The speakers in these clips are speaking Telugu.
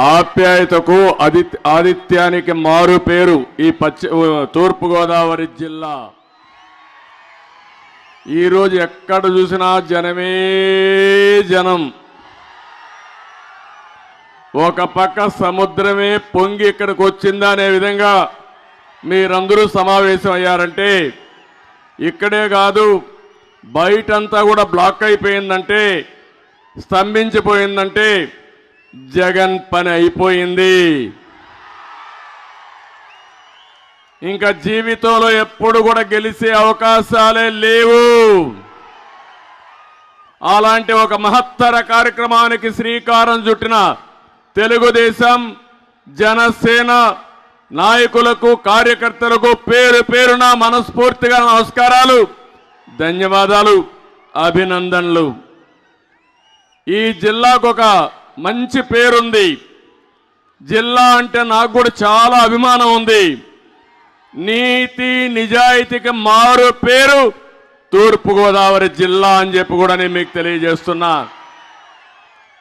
ఆప్యాయతకు ఆదిత్యానికి మారు పేరు ఈ తూర్పుగోదావరి జిల్లా. ఈరోజు ఎక్కడ చూసినా జనమే జనం. ఒక పక్క సముద్రమే పొంగి ఇక్కడికి వచ్చిందా అనే విధంగా మీరందరూ సమావేశం అయ్యారంటే, ఇక్కడే కాదు బయటంతా కూడా బ్లాక్ అయిపోయిందంటే, స్తంభించిపోయిందంటే జగన్ పని అయిపోయింది. ఇంకా జీవితంలో ఎప్పుడు కూడా గెలిచే అవకాశాలే లేవు. అలాంటి ఒక మహత్తర కార్యక్రమానికి శ్రీకారం చుట్టిన తెలుగుదేశం జనసేన నాయకులకు కార్యకర్తలకు పేరు పేరున మనస్ఫూర్తిగా నమస్కారాలు, ధన్యవాదాలు, అభినందనలు. ఈ జిల్లాకు ఒక మంచి పేరుంది. జిల్లా అంటే నాకు కూడా చాలా అభిమానం ఉంది. నీతి నిజాయితీకి మారు పేరు తూర్పుగోదావరి జిల్లా అని చెప్పి కూడా నేను మీకు తెలియజేస్తున్నా.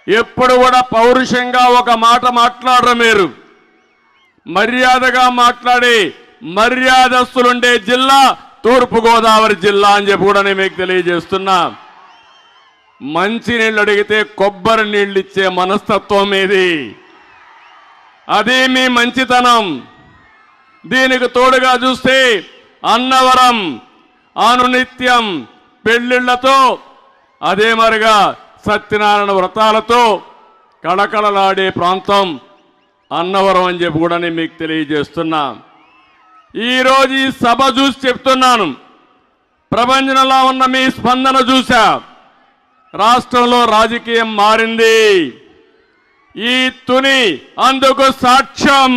ఎప్పుడు కూడా పౌరుషంగా ఒక మాట మాట్లాడరు మీరు. మర్యాదగా మాట్లాడి మర్యాదస్తులుండే జిల్లా తూర్పుగోదావరి జిల్లా అని చెప్పి కూడా నేను మీకు తెలియజేస్తున్నా. మంచి నీళ్ళు అడిగితే కొబ్బరి నీళ్ళు ఇచ్చే మనస్తత్వం ఇది. అది మీ మంచితనం. దీనికి తోడుగా చూస్తే అన్నవరం అనునిత్యం పెళ్లిళ్లతో, అదే మరిగా సత్యనారాయణ వ్రతాలతో కళకళలాడే ప్రాంతం అన్నవరం అని చెప్పి కూడా నేను మీకు తెలియజేస్తున్నా. ఈరోజు ఈ సభ చూసి చెప్తున్నాను, ప్రపంచంలో ఉన్న మీ స్పందన చూసా. రాష్ట్రంలో రాజకీయం మారింది. ఈ తుని అందుకు సాక్ష్యం.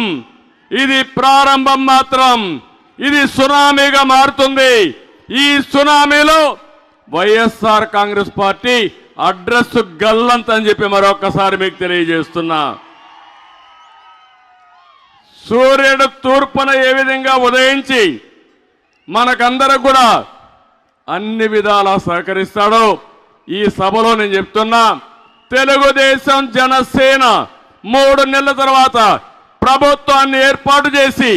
ఇది ప్రారంభం మాత్రం. ఇది సునామీగా మారుతుంది. ఈ సునామీలో వైఎస్ఆర్ కాంగ్రెస్ పార్టీ అడ్రస్ గల్లంత అని చెప్పి మరొకసారి మీకు తెలియజేస్తున్నా. సూర్యుడు తూర్పున ఏ విధంగా ఉదయించి మనకందరూ కూడా అన్ని విధాలా సహకరిస్తాడో ఈ సభలో నేను చెప్తున్నా. తెలుగుదేశం జనసేన 3 నెలల తర్వాత ప్రభుత్వాన్ని ఏర్పాటు చేసి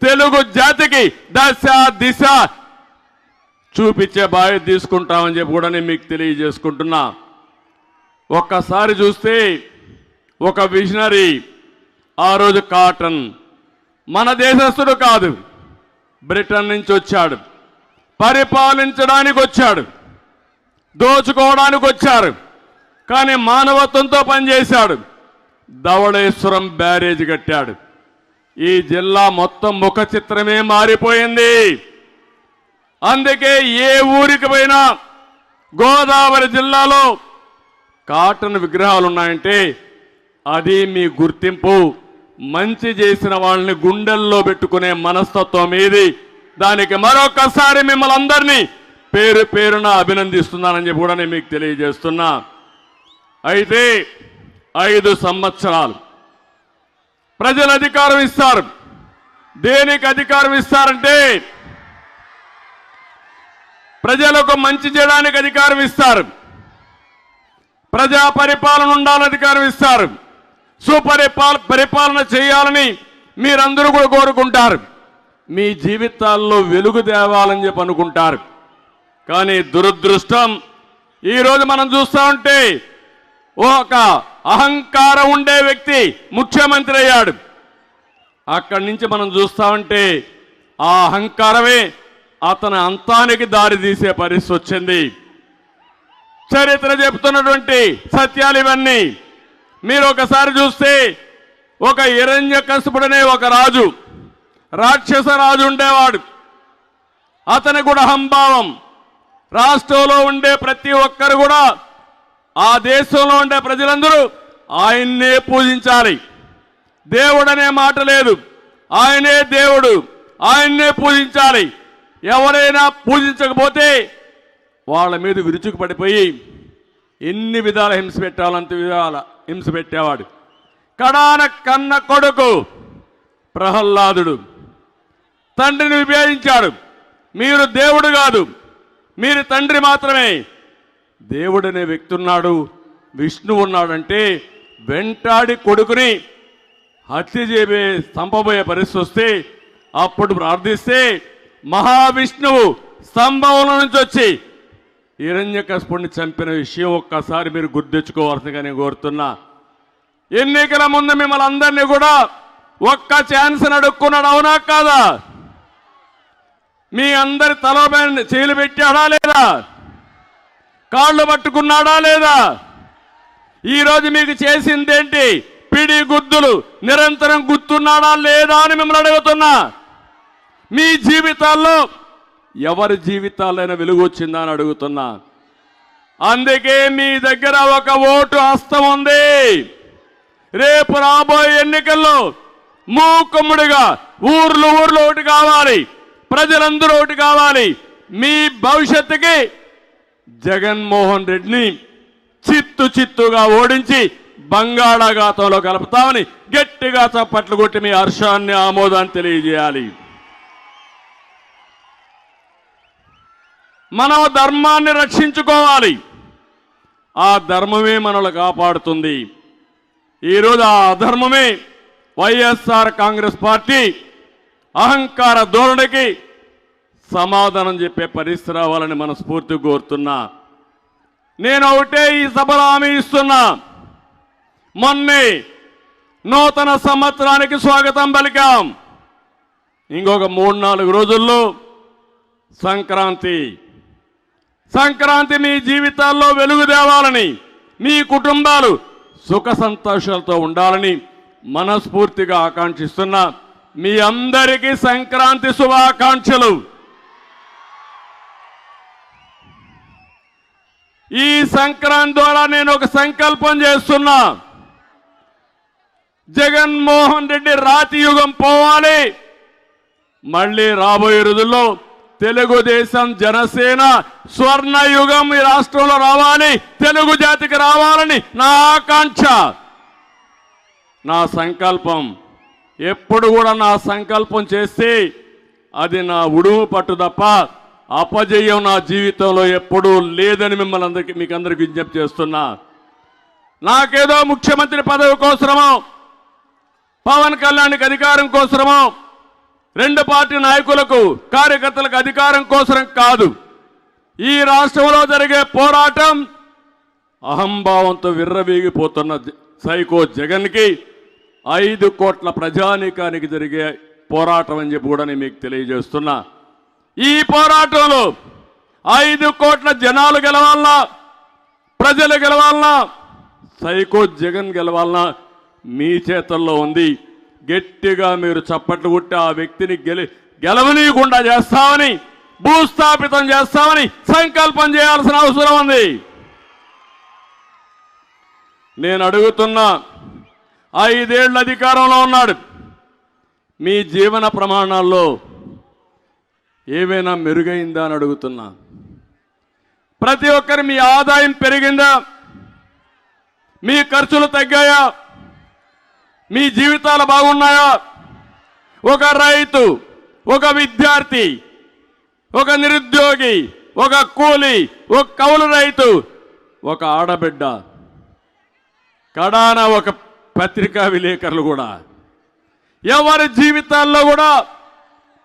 తెలుగు జాతికి దశ దిశ చూపించే బాధ్యత తీసుకుంటామని చెప్పి కూడా నేను మీకు తెలియజేసుకుంటున్నా. ఒక్కసారి చూస్తే ఒక విజనరీ, ఆ రోజు కాటన్ మన దేశస్థుడు కాదు, బ్రిటన్ నుంచి వచ్చాడు. పరిపాలించడానికి వచ్చాడు, దోచుకోవడానికి వచ్చారు, కానీ మానవత్వంతో పనిచేశాడు. ధవళేశ్వరం బ్యారేజ్ కట్టాడు. ఈ జిల్లా మొత్తం ముఖ చిత్రమే మారిపోయింది. అందుకే ఏ ఊరికి పోయినా గోదావరి జిల్లాలో కాటన్ విగ్రహాలు ఉన్నాయంటే అది మీ గుర్తింపు. మంచి చేసిన వాళ్ళని గుండెల్లో పెట్టుకునే మనస్తత్వం ఇది. దానికి మరొకసారి మిమ్మల్ని అందరినీ పేరు పేరున అభినందిస్తున్నానని చెప్పి కూడా నేను మీకు తెలియజేస్తున్నా. అయితే 5 సంవత్సరాలు ప్రజలు అధికారం ఇస్తారు. దేనికి అధికారం ఇస్తారంటే ప్రజలకు మంచి చేయడానికి అధికారం ఇస్తారు. ప్రజా పరిపాలన ఉండాలని అధికారం ఇస్తారు. పరిపాలన చేయాలని మీరందరూ కూడా కోరుకుంటారు. మీ జీవితాల్లో వెలుగు తేవాలని చెప్పి అనుకుంటారు. కానీ దురదృష్టం, ఈరోజు మనం చూస్తూ ఉంటే ఒక అహంకారం ఉండే వ్యక్తి ముఖ్యమంత్రి అయ్యాడు. అక్కడి నుంచి మనం చూస్తూ ఉంటే ఆ అహంకారమే అతని అంతానికి దారి తీసే పరిస్థితి వచ్చింది. చరిత్ర చెప్తున్నటువంటి సత్యాలు ఇవన్నీ. మీరు ఒకసారి చూస్తే ఒక హిరణ్యకశిపుడనే ఒక రాజు, రాక్షస రాజు ఉండేవాడు. అతని కూడా అహంభావం. రాష్ట్రంలో ఉండే ప్రతి ఒక్కరు కూడా, ఆ దేశంలో ఉండే ప్రజలందరూ ఆయన్నే పూజించాలి. దేవుడనే మాట లేదు, ఆయనే దేవుడు, ఆయన్నే పూజించాలి. ఎవరైనా పూజించకపోతే వాళ్ళ మీద విరుచుకు పడిపోయి ఎన్ని విధాల హింస పెట్టాలంత విధాల హింస పెట్టేవాడు. కడాన కన్న కొడుకు ప్రహ్లాదుడు తండ్రిని విభేదించాడు. మీరు దేవుడు కాదు, మీరు తండ్రి మాత్రమే. దేవుడనే వ్యక్తి ఉన్నాడు, విష్ణువు ఉన్నాడంటే వెంటాడి కొడుకుని హత్య చేయబోయే స్తంభబోయే పరిస్థితి వస్తే అప్పుడు ప్రార్థిస్తే మహావిష్ణువు స్తంభంలో నుంచి వచ్చి హిరణ్యకశిపుడిని చంపిన విషయం ఒక్కసారి మీరు గుర్తించుకోవాల్సిందిగా నేను కోరుతున్నా. ఎన్నికల ముందు మిమ్మల్ని అందరినీ కూడా ఒక్క ఛాన్స్ అడుక్కున్నాడు, అవునా కాదా? మీ అందరి తలపైన చేలు పెట్టాడా లేదా? కాళ్ళు పట్టుకున్నాడా లేదా? ఈరోజు మీకు చేసిందేంటి? పిడి గుద్దులు నిరంతరం గుర్తున్నాడా లేదా అని మిమ్మల్ని అడుగుతున్నా. మీ జీవితాల్లో ఎవరి జీవితాలైనా వెలుగు వచ్చిందా అని అడుగుతున్నా. అందుకే మీ దగ్గర ఒక ఓటు హస్తం ఉంది. రేపు రాబోయే ఎన్నికల్లో మూకుమ్ముడిగా ఊర్లు ఓటు కావాలి, ప్రజలందరూ ఓటు కావాలి. మీ భవిష్యత్తుకి జగన్మోహన్ రెడ్డిని చిత్తుగా ఓడించి బంగాళాఖాతంలో కలుపుతామని గట్టిగా చప్పట్లు కొట్టి మీ హర్షాన్ని ఆమోదాన్ని తెలియజేయాలి. మనం ధర్మాన్ని రక్షించుకోవాలి. ఆ ధర్మమే మనల్ని కాపాడుతుంది. ఈరోజు ఆ అధర్మమే వైఎస్ఆర్ కాంగ్రెస్ పార్టీ అహంకార ధోరణికి సమాధానం చెప్పే పరిస్థితి రావాలని మనస్ఫూర్తిగా కోరుతున్నా. నేను ఒకటే ఈ సభలో హామీ ఇస్తున్నా. మొన్నే నూతన సంవత్సరానికి స్వాగతం పలికాం. ఇంకొక 3-4 రోజుల్లో సంక్రాంతి మీ జీవితాల్లో వెలుగు తేవాలని, మీ కుటుంబాలు సుఖ సంతోషాలతో ఉండాలని మనస్ఫూర్తిగా ఆకాంక్షిస్తున్నా. మీ అందరికీ సంక్రాంతి శుభాకాంక్షలు. ఈ సంక్రాంతి ద్వారా నేను ఒక సంకల్పం చేస్తున్నా. జగన్మోహన్ రెడ్డి రాతి యుగం పోవాలి. మళ్ళీ రాబోయే రోజుల్లో తెలుగుదేశం జనసేన స్వర్ణ యుగం ఈ రాష్ట్రంలో రావాలి, తెలుగు జాతికి రావాలని నా ఆకాంక్ష, నా సంకల్పం. ఎప్పుడు కూడా నా సంకల్పం చేస్తే అది నా ఉడుము పట్టు తప్ప అపజయం నా జీవితంలో ఎప్పుడూ లేదని మీకు అందరికీ విజ్ఞప్తి చేస్తున్నా. నాకేదో ముఖ్యమంత్రి పదవి కోసమో, పవన్ కళ్యాణ్కి అధికారం కోసమో, 2 పార్టీ నాయకులకు కార్యకర్తలకు అధికారం కోసం కాదు. ఈ రాష్ట్రంలో జరిగే పోరాటం అహంభావంతో విర్రవీగిపోతున్న సైకో జగన్కి 5 కోట్ల ప్రజానీకానికి జరిగే పోరాటం అని చెప్పి కూడా నేను మీకు తెలియజేస్తున్నా. ఈ పోరాటంలో 5 కోట్ల జనాలు గెలవాలన్నా, ప్రజలు గెలవాలన్నా, సైకో జగన్ గెలవాలన్నా మీ చేతుల్లో ఉంది. గట్టిగా మీరు చప్పట్లు కొట్టి ఆ వ్యక్తిని గెలవనీయకుండా చేస్తామని, భూస్థాపితం చేస్తామని సంకల్పం చేయాల్సిన అవసరం ఉంది. నేను అడుగుతున్నా, 5 ఏళ్ల అధికారంలో ఉన్నాడు. మీ జీవన ప్రమాణాల్లో ఏవైనా మెరుగైందా అని అడుగుతున్నా. ప్రతి ఒక్కరి మీ ఆదాయం పెరిగిందా? మీ ఖర్చులు తగ్గాయా? మీ జీవితాలు బాగున్నాయా? ఒక రైతు, ఒక విద్యార్థి, ఒక నిరుద్యోగి, ఒక కూలి, ఒక కౌలు రైతు, ఒక ఆడబిడ్డ, కడాన ఒక పత్రికా విలేకరులు కూడా ఎవరి జీవితాల్లో కూడా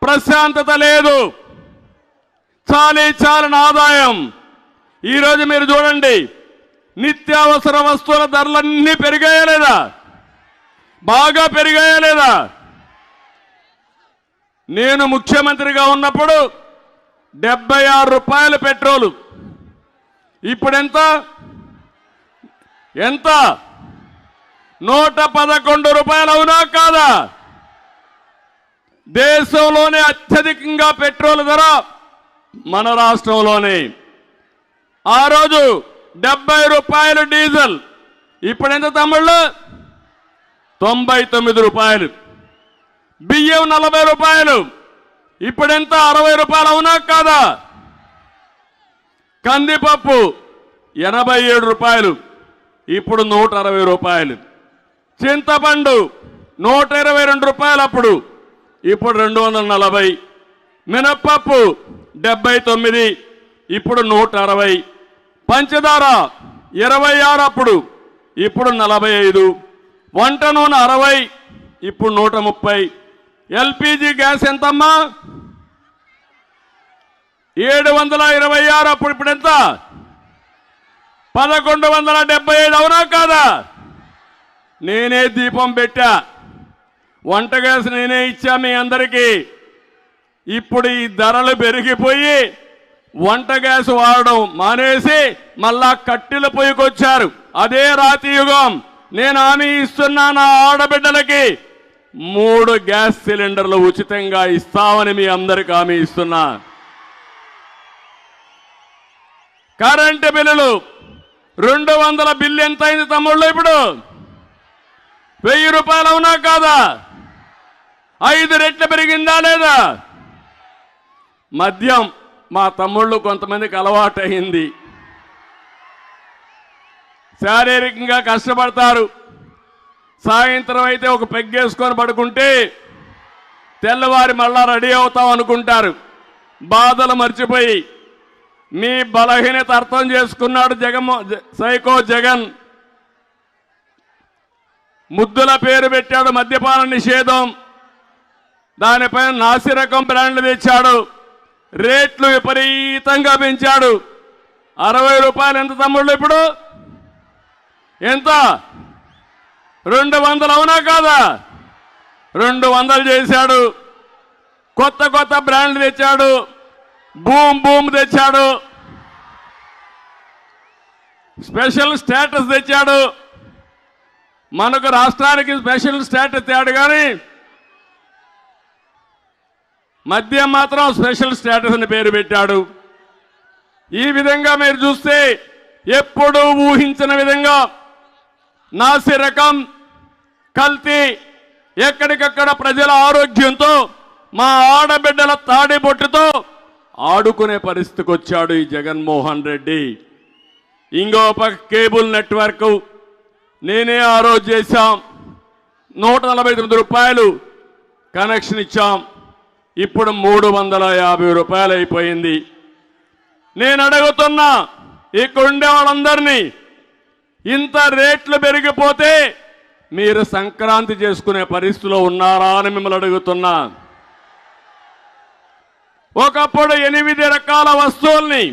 ప్రశాంతత లేదు. చాలని ఆదాయం. ఈరోజు మీరు చూడండి, నిత్యావసర వస్తువుల ధరలన్నీ పెరిగాయా లేదా? బాగా పెరిగాయా లేదా? నేను ముఖ్యమంత్రిగా ఉన్నప్పుడు 76 రూపాయలు పెట్రోలు. ఇప్పుడెంత? 111 రూపాయలు, అవునా కాదా? దేశంలోనే అత్యధికంగా పెట్రోల్ ధర మన రాష్ట్రంలోనే. ఆ రోజు 70 రూపాయలు డీజిల్. ఇప్పుడెంత తమ్ముళ్ళు? 99 రూపాయలు. బియ్యం 40 రూపాయలు. ఇప్పుడెంత? 60 రూపాయలు, అవునా కాదా? కందిపప్పు 87 రూపాయలు. ఇప్పుడు 160 రూపాయలు. చింతపండు 122 రూపాయలు అప్పుడు, ఇప్పుడు 240. మినప్పప్పు 79, ఇప్పుడు 160. పంచదార 26 అప్పుడు, ఇప్పుడు 45. వంట నూనె 60, ఇప్పుడు 130. ఎల్పిజి గ్యాస్ ఎంతమ్మా? 726. అప్పుడు ఇప్పుడు ఎంత? 1175. అవునా కాదా? నేనే దీపం పెట్టా, వంట గ్యాస్ నేనే ఇచ్చా మీ అందరికీ. ఇప్పుడు ఈ ధరలు పెరిగిపోయి వంట గ్యాస్ వాడడం మానేసి మళ్ళా కట్టెల పొయ్యికొచ్చారు. అదే రాతి యుగం. నేను హామీ ఇస్తున్నా, నా ఆడబిడ్డలకి 3 గ్యాస్ సిలిండర్లు ఉచితంగా ఇస్తామని మీ అందరికి హామీ ఇస్తున్నా. కరెంటు బిల్లులు 200 బిల్లు ఎంత అయింది తమ్ముళ్ళు? ఇప్పుడు 1000 రూపాయలు. అవునా కాదా? 5 రెట్లు పెరిగిందా లేదా? మద్యం మా తమ్ముళ్ళు కొంతమందికి అలవాటు అయింది. శారీరకంగా కష్టపడతారు. సాయంత్రం అయితే ఒక పెగ్గేసుకొని పడుకుంటే తెల్లవారి మళ్ళా రెడీ అవుతాం అనుకుంటారు. బాధలు మర్చిపోయి మీ బలహీనత అర్థం చేసుకున్నాడు సైకో జగన్. ముద్దుల పేరు పెట్టాడు మద్యపాన నిషేధం. దానిపైన నాసిరకం బ్రాండ్లు తెచ్చాడు. రేట్లు విపరీతంగా పెంచాడు. 60 రూపాయలు ఎంత తమ్ముళ్ళు? ఇప్పుడు ఎంత? 200. అవునా కాదా? 200 చేశాడు. కొత్త కొత్త బ్రాండ్లు తెచ్చాడు. బూమ్ తెచ్చాడు. స్పెషల్ స్టేటస్ తెచ్చాడు. మనకు రాష్ట్రానికి స్పెషల్ స్టేటస్ తేడు కానీ మద్యం మాత్రం స్పెషల్ స్టేటస్ అని పేరు పెట్టాడు. ఈ విధంగా మీరు చూస్తే ఎప్పుడూ ఊహించిన విధంగా నాసిరకం, కల్తీ, ఎక్కడికక్కడ ప్రజల ఆరోగ్యంతో, మా ఆడబిడ్డల తాడిబొట్టుతో ఆడుకునే పరిస్థితికి వచ్చాడు ఈ జగన్మోహన్ రెడ్డి. ఇంకో పక్క కేబుల్ నెట్వర్క్ నేనే ఆ రోజు చేశాం. 149 రూపాయలు కనెక్షన్ ఇచ్చాం. ఇప్పుడు 350 రూపాయలు అయిపోయింది. నేను అడుగుతున్నా ఇక్కడ ఉండే వాళ్ళందరినీ, ఇంత రేట్లు పెరిగిపోతే మీరు సంక్రాంతి చేసుకునే పరిస్థితిలో ఉన్నారా అని మిమ్మల్ని అడుగుతున్నా. ఒకప్పుడు 8 రకాల వస్తువుల్ని,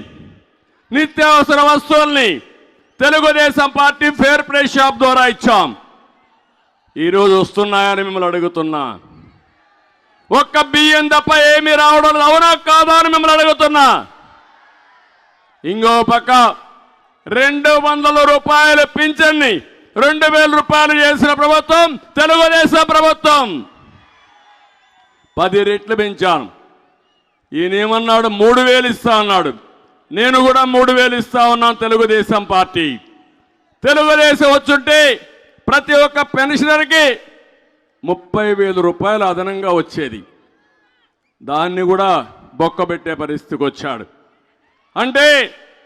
నిత్యావసర వస్తువుల్ని Telugu Desam party fair price shop ద్వారా ఇచ్చాం. ఈరోజు వస్తున్నాయని మిమ్మల్ని అడుగుతున్నా. ఒక్క బియ్యం తప్ప ఏమీ రావడం లేదు. అవునా కాదా అని మిమ్మల్ని అడుగుతున్నా. ఇంకో పక్క 200 రూపాయల పింఛన్ని 2000 రూపాయలు చేసిన ప్రభుత్వం తెలుగుదేశం ప్రభుత్వం. 10 రెట్లు పెంచాను. ఈయనేమన్నాడు? 3000 ఇస్తా అన్నాడు. నేను కూడా 3000 ఇస్తా ఉన్నాను. తెలుగుదేశం పార్టీ, తెలుగుదేశం వచ్చుంటే ప్రతి ఒక్క పెన్షనర్కి 30,000 రూపాయలు అదనంగా వచ్చేది. దాన్ని కూడా బొక్కబెట్టే పరిస్థితికి వచ్చాడు. అంటే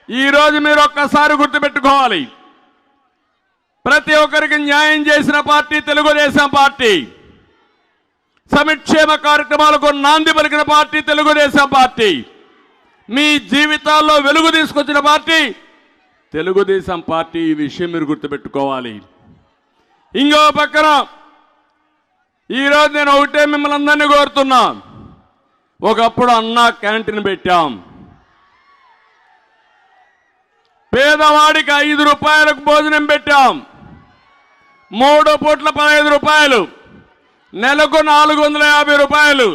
ఈరోజు మీరు ఒక్కసారి గుర్తుపెట్టుకోవాలి, ప్రతి ఒక్కరికి న్యాయం చేసిన పార్టీ తెలుగుదేశం పార్టీ. సంక్షేమ కార్యక్రమాలకు నాంది పలికిన పార్టీ తెలుగుదేశం పార్టీ. మీ జీవితాల్లో వెలుగు తీసుకొచ్చిన పార్టీ తెలుగుదేశం పార్టీ. ఈ విషయం మీరు గుర్తుపెట్టుకోవాలి. ఇంకో పక్కన ఈరోజు నేను ఒకటే మిమ్మల్ని అందరినీ కోరుతున్నా. ఒకప్పుడు అన్నా క్యాంటీన్ పెట్టాం. పేదవాడికి 5 రూపాయలకు భోజనం పెట్టాం. 3 పూట్ల 15 రూపాయలు, నెలకు 450 రూపాయలు,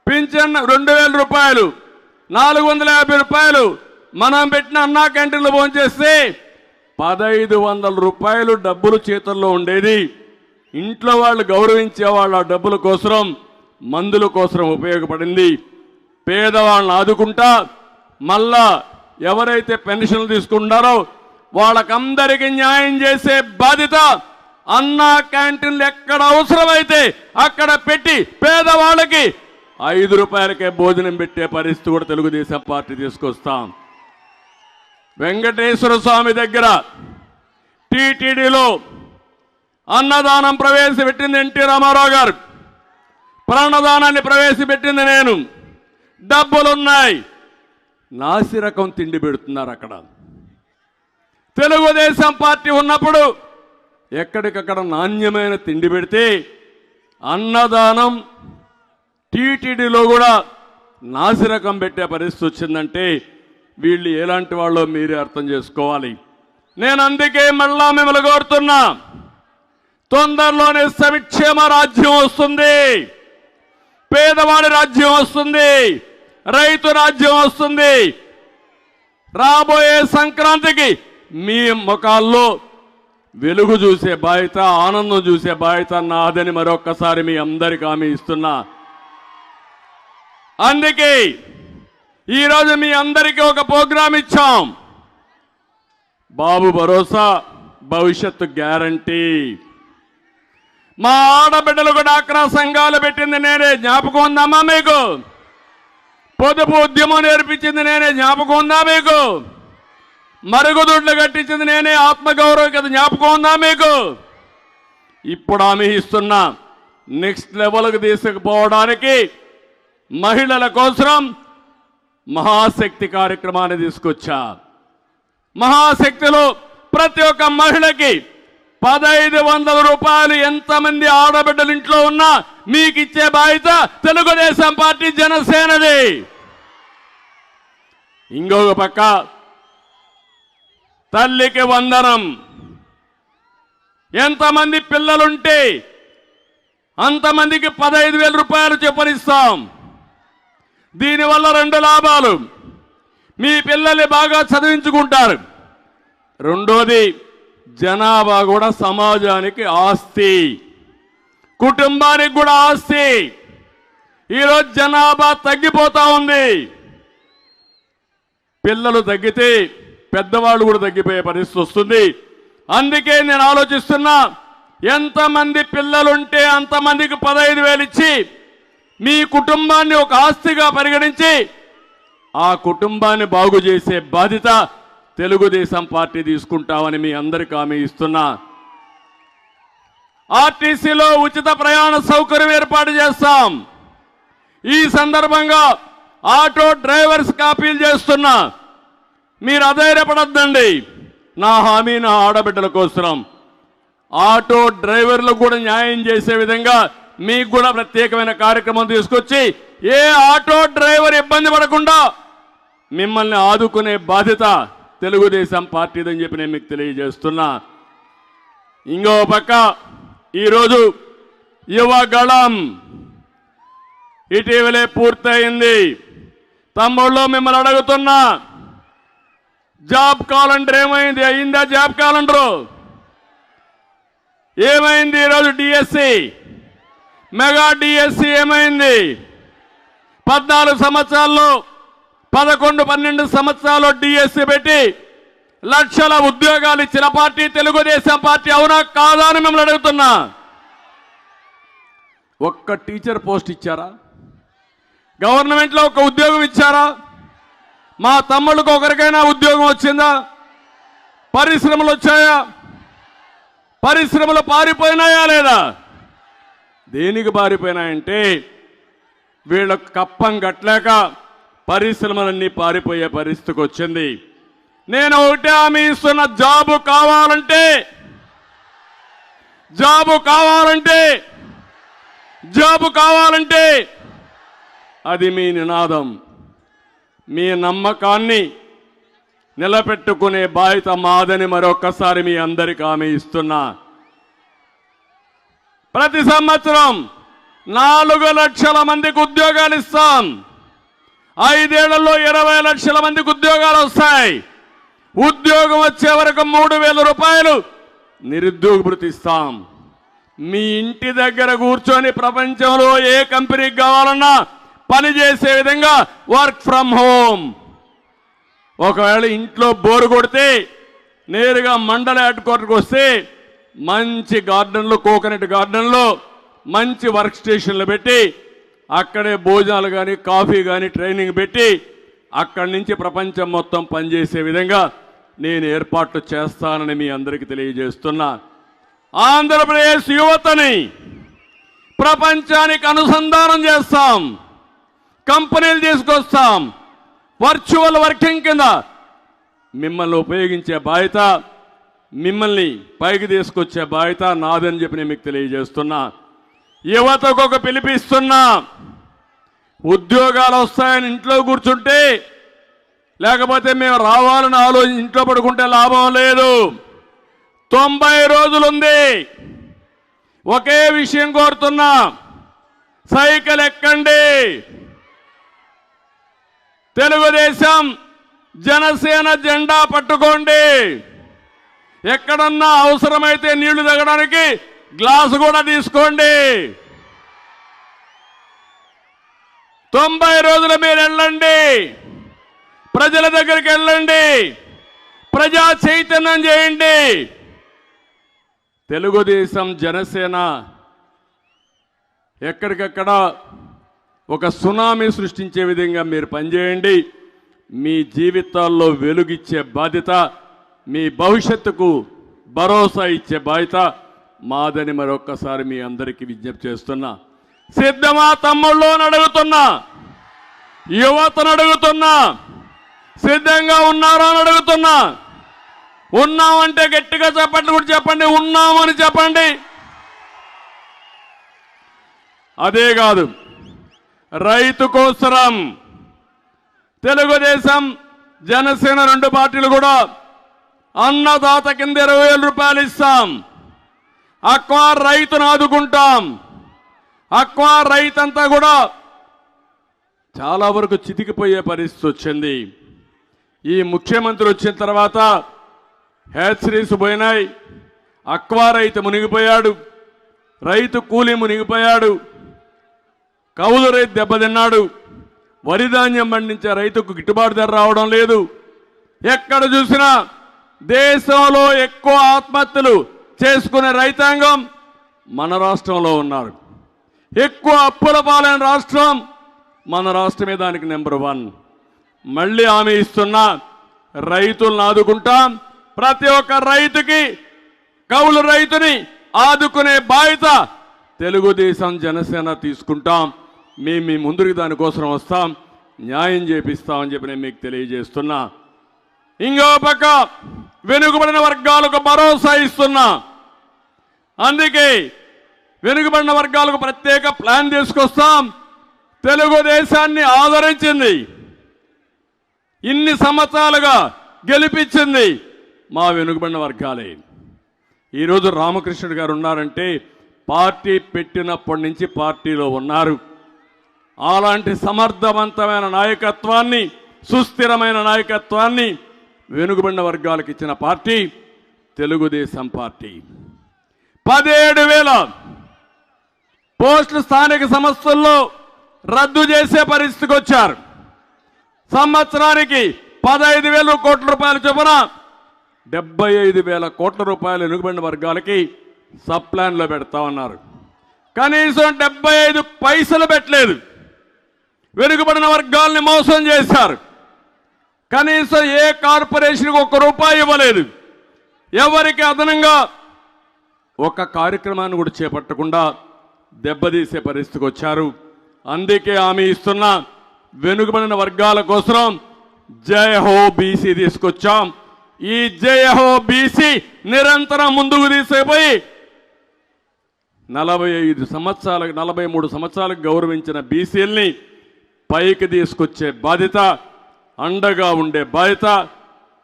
పింఛన్ 2000 రూపాయలు, 450 రూపాయలు. మనం పెట్టిన అన్నా క్యాంటీన్లో భోంచేస్తే 1500 రూపాయలు డబ్బులు చేతుల్లో ఉండేది. ఇంట్లో వాళ్ళు గౌరవించే వాళ్ళ డబ్బుల కోసం, మందుల కోసం ఉపయోగపడింది. పేదవాళ్ళని ఆదుకుంటా మళ్ళా ఎవరైతే పెన్షన్లు తీసుకుంటారో వాళ్ళకందరికీ న్యాయం చేసే బాధ్యత అన్నా క్యాంటీన్లు ఎక్కడ అవసరమైతే అక్కడ పెట్టి పేదవాళ్ళకి 5 రూపాయలకే భోజనం పెట్టే పరిస్థితి కూడా తెలుగుదేశం పార్టీ తీసుకొస్తాం. వెంకటేశ్వర స్వామి దగ్గర టీటీడీలో అన్నదానం ప్రవేశపెట్టింది ఎన్టీ రామారావు గారు. ప్రాణదానాన్ని ప్రవేశపెట్టింది నేను. డబ్బులున్నాయి, నాసిరకం తిండి పెడుతున్నారు అక్కడ. తెలుగుదేశం పార్టీ ఉన్నప్పుడు ఎక్కడికక్కడ నాణ్యమైన తిండి పెడితే అన్నదానం టీటీడీలో కూడా నాసిరకం పెట్టే పరిస్థితి వచ్చిందంటే వీళ్ళు ఎలాంటి వాళ్ళో మీరే అర్థం చేసుకోవాలి. నేను అందుకే మళ్ళా మిమ్మల్ని కోరుతున్నా, తొందరలోనే సంక్షేమ రాజ్యం వస్తుంది, పేదవాడి రాజ్యం వస్తుంది, రైతు రాజ్యం వస్తుంది. రాబోయే సంక్రాంతికి మీ ముఖాల్లో వెలుగు చూసే బాధ్యత, ఆనందం చూసే బాధ్యత నాదని మరొక్కసారి మీ అందరికీ హామీ ఇస్తున్నా. అందుకే ఈరోజు మీ అందరికీ ఒక ప్రోగ్రాం ఇచ్చాం, బాబు భరోసా భవిష్యత్తు గ్యారంటీ. మా ఆడబిడ్డలకు డాక్రా సంఘాలు పెట్టింది నేనే, జ్ఞాపకం ఉందమ్మా మీకు? పొదుపు ఉద్యమం నేర్పించింది నేనే, జ్ఞాపకం ఉందా మీకు? మరుగుదొడ్లు కట్టించింది నేనే, ఆత్మగౌరవం కదా, జ్ఞాపకం ఉందా మీకు? ఇప్పుడు హామీ ఇస్తున్నా, నెక్స్ట్ లెవెల్కి తీసుకుపోవడానికి మహిళల కోసం మహాశక్తి కార్యక్రమాన్ని తీసుకొచ్చా. మహాశక్తిలో ప్రతి ఒక్క మహిళకి 1500 రూపాయలు ఎంతమంది ఆడబిడ్డలు ఇంట్లో ఉన్నా మీకు ఇచ్చే బాధ్యత తెలుగుదేశం పార్టీ జనసేనది. ఇంకొక పక్క తల్లికి వందనం. ఎంతమంది పిల్లలుంటే అంతమందికి 15,000 రూపాయలు చెప్పనిస్తాం. దీనివల్ల 2 లాభాలు, మీ పిల్లల్ని బాగా చదివించుకుంటారు, రెండోది జనాభా కూడా సమాజానికి ఆస్తి, కుటుంబానికి కూడా ఆస్తి. ఈరోజు జనాభా తగ్గిపోతా ఉంది, పిల్లలు తగ్గితే పెద్దవాళ్ళు కూడా తగ్గిపోయే పరిస్థితి వస్తుంది. అందుకే నేను ఆలోచిస్తున్నా, ఎంతమంది పిల్లలుంటే అంతమందికి 15,000 ఇచ్చి మీ కుటుంబాన్ని ఒక ఆస్తిగా పరిగణించి ఆ కుటుంబాన్ని బాగు చేసే బాధ్యత తెలుగుదేశం పార్టీ తీసుకుంటామని మీ అందరికీ హామీ ఇస్తున్నా. ఆర్టీసీలో ఉచిత ప్రయాణ సౌకర్యం ఏర్పాటు చేస్తాం. ఈ సందర్భంగా ఆటో డ్రైవర్స్ కాపీలు చేస్తున్నా, మీరు అధైర్యపడద్దండి. నా హామీ నా ఆడబిడ్డల కోసం ఆటో డ్రైవర్లకు కూడా న్యాయం చేసే విధంగా మీకు కూడా ప్రత్యేకమైన కార్యక్రమం తీసుకొచ్చి ఏ ఆటో డ్రైవర్ ఇబ్బంది పడకుండా మిమ్మల్ని ఆదుకునే బాధ్యత తెలుగుదేశం పార్టీదని చెప్పి నేను మీకు తెలియజేస్తున్నా. ఇంకో పక్క ఈరోజు యువగళం ఇటీవలే పూర్తయింది. తమ్ముళ్ళు మిమ్మల్ని అడుగుతున్నా, జాబ్ క్యాలెండర్ ఏమైంది? అయిందా జాబ్ క్యాలెండరు? ఏమైంది? ఈరోజు డిఎస్సి, మెగా డిఎస్సి ఏమైంది? 14 సంవత్సరాల్లో 11-12 సంవత్సరాల్లో డిఎస్సి పెట్టి లక్షల ఉద్యోగాలు ఇచ్చిన పార్టీ తెలుగుదేశం పార్టీ, అవునా కాదా అని మిమ్మల్ని అడుగుతున్నా. ఒక్క టీచర్ పోస్ట్ ఇచ్చారా? గవర్నమెంట్లో ఒక ఉద్యోగం ఇచ్చారా? మా తమ్ముళ్ళకు ఒకరికైనా ఉద్యోగం వచ్చిందా? పరిశ్రమలు వచ్చాయా? పరిశ్రమలు పారిపోయినాయా లేదా? దేనికి పారిపోయినాయంటే వీళ్ళకు కప్పం కట్టలేక పరిశ్రమలన్నీ పారిపోయే పరిస్థితికి వచ్చింది. నేను ఒకటే హామీ ఇస్తున్న, జాబు కావాలంటే అది మీ నినాదం. మీ నమ్మకాన్ని నిలబెట్టుకునే బాధ్యత మాదని మరొక్కసారి మీ అందరికీ హామీ ఇస్తున్నా. ప్రతి సంవత్సరం 4 లక్షల మందికి ఉద్యోగాలు ఇస్తాం. 5 ఏళ్లలో 20 లక్షల మందికి ఉద్యోగాలు వస్తాయి. ఉద్యోగం వచ్చే వరకు 3,000 రూపాయలు నిరుద్యోగ భృతి ఇస్తాం. మీ ఇంటి దగ్గర కూర్చొని ప్రపంచంలో ఏ కంపెనీకి కావాలన్నా పనిచేసే విధంగా వర్క్ ఫ్రమ్ హోమ్. ఒకవేళ ఇంట్లో బోరు కొడితే నేరుగా మండల హెడ్ క్వార్టర్కి వస్తే మంచి గార్డెన్లో, కోకోనట్ గార్డెన్లో మంచి వర్క్ స్టేషన్లు పెట్టి అక్కడే భోజనాలు కానీ కాఫీ కానీ ట్రైనింగ్ పెట్టి అక్కడి నుంచి ప్రపంచం మొత్తం పనిచేసే విధంగా నేను ఏర్పాట్లు చేస్తానని మీ అందరికీ తెలియజేస్తున్నా. ఆంధ్రప్రదేశ్ యువతని ప్రపంచానికి అనుసంధానం చేస్తాం, కంపెనీలు తీసుకొస్తాం, వర్చువల్ వర్కింగ్ కింద మిమ్మల్ని ఉపయోగించే బాధ్యత, మిమ్మల్ని పైకి తీసుకొచ్చే బాధ్యత నాదని చెప్పి నేను మీకు తెలియజేస్తున్నా. యువతకు ఒక పిలిపిస్తున్నా, ఉద్యోగాలు వస్తాయని ఇంట్లో కూర్చుంటే, లేకపోతే మేము రావాలని ఆలోచించి ఇంట్లో పడుకుంటే లాభం లేదు. 90 రోజులుంది. ఒకే విషయం కోరుతున్నా, సైకిల్ ఎక్కండి. తెలుగుదేశం జనసేన జెండా పట్టుకోండి. ఎక్కడన్నా అవసరమైతే నీళ్లు తాగడానికి గ్లాసు కూడా తీసుకోండి. 90 రోజులు మీరు వెళ్ళండి, ప్రజల దగ్గరికి వెళ్ళండి, ప్రజా చైతన్యం చేయండి. తెలుగుదేశం జనసేన ఎక్కడికక్కడ ఒక సునామీ సృష్టించే విధంగా మీరు పనిచేయండి. మీ జీవితాల్లో వెలుగిచ్చే బాధ్యత, మీ భవిష్యత్తుకు భరోసా ఇచ్చే బాధ్యత మాదని మరొక్కసారి మీ అందరికీ విజ్ఞప్తి చేస్తున్నా. సిద్ధమా తమ్ముళ్ళు అని అడుగుతున్నా, యువతను అడుగుతున్నా, సిద్ధంగా ఉన్నారా అని అడుగుతున్నా. ఉన్నామంటే గట్టిగా చెప్పండి, కూడా చెప్పండి, ఉన్నామని చెప్పండి. అదే కాదు, రైతు కోసరం తెలుగుదేశం జనసేన 2 పార్టీలు కూడా అన్నదాత కింద 20,000 రూపాయలు ఇస్తాం. అక్వా రైతును ఆదుకుంటాం. అక్వా రైతంతా కూడా చాలా వరకు చితికిపోయే పరిస్థితి వచ్చింది. ఈ ముఖ్యమంత్రి వచ్చిన తర్వాత హ్యాచరీస్ పోయినాయి, అక్వా రైతు మునిగిపోయాడు, రైతు కూలీ మునిగిపోయాడు, కౌలు రైతు దెబ్బతిన్నాడు, వరి ధాన్యం పండించే రైతుకు గిట్టుబాటు ధర రావడం లేదు. ఎక్కడ చూసినా దేశంలో ఎక్కువ ఆత్మహత్యలు చేసుకునే రైతాంగం మన రాష్ట్రంలో ఉన్నారు. ఎక్కువ అప్పుల పాలైన రాష్ట్రం మన రాష్ట్రమే దానికి నెంబర్ 1. మళ్ళీ హామీ ఇస్తున్నా, రైతులను ఆదుకుంటాం. ప్రతి ఒక్క రైతుకి, కౌలు రైతుని ఆదుకునే బాధ్యత తెలుగుదేశం జనసేన తీసుకుంటాం. మేము మీ ముందుకు దానికోసం వస్తాం, న్యాయం చేపిస్తామని చెప్పి నేను మీకు తెలియజేస్తున్నా. ఇంకో పక్క వెనుకబడిన వర్గాలకు భరోసా ఇస్తున్నా. అందుకే వెనుకబడిన వర్గాలకు ప్రత్యేక ప్లాన్ తీసుకొస్తాం. తెలుగుదేశాన్ని ఆదరించింది, ఇన్ని సంవత్సరాలుగా గెలిపించింది మా వెనుకబడిన వర్గాలే. ఈరోజు రామకృష్ణుడు గారు ఉన్నారంటే పార్టీ పెట్టినప్పటి నుంచి పార్టీలో ఉన్నారు. అలాంటి సమర్థవంతమైన నాయకత్వాన్ని, సుస్థిరమైన నాయకత్వాన్ని వెనుకబడిన వర్గాలకు ఇచ్చిన పార్టీ తెలుగుదేశం పార్టీ. 17,000 పోస్టులు స్థానిక సంస్థల్లో రద్దు చేసే పరిస్థితికి వచ్చారు. సంవత్సరానికి 15,000 కోట్ల రూపాయలు చొప్పున 75,000 కోట్ల రూపాయలు వెనుకబడిన వర్గాలకి సబ్ ప్లాన్లో పెడతా ఉన్నారు. కనీసం 75 పైసలు పెట్టలేదు. వెనుకబడిన వర్గాల్ని మోసం చేశారు. కనీసం ఏ కార్పొరేషన్కి 1 రూపాయి ఇవ్వలేదు. ఎవరికి అదనంగా ఒక కార్యక్రమాన్ని కూడా చేపట్టకుండా దెబ్బతీసే పరిస్థితికి వచ్చారు. అందుకే హామీ ఇస్తున్నా, వెనుకబడిన వర్గాల కోసం జై హో బీసీ తీసుకొచ్చాం. ఈ జై హో బీసీ నిరంతరం ముందుకు తీసుకుపోయి 43 సంవత్సరాలకు గౌరవించిన బీసీల్ని పైకి తీసుకొచ్చే బాధ్యత, అండగా ఉండే బాధ్యత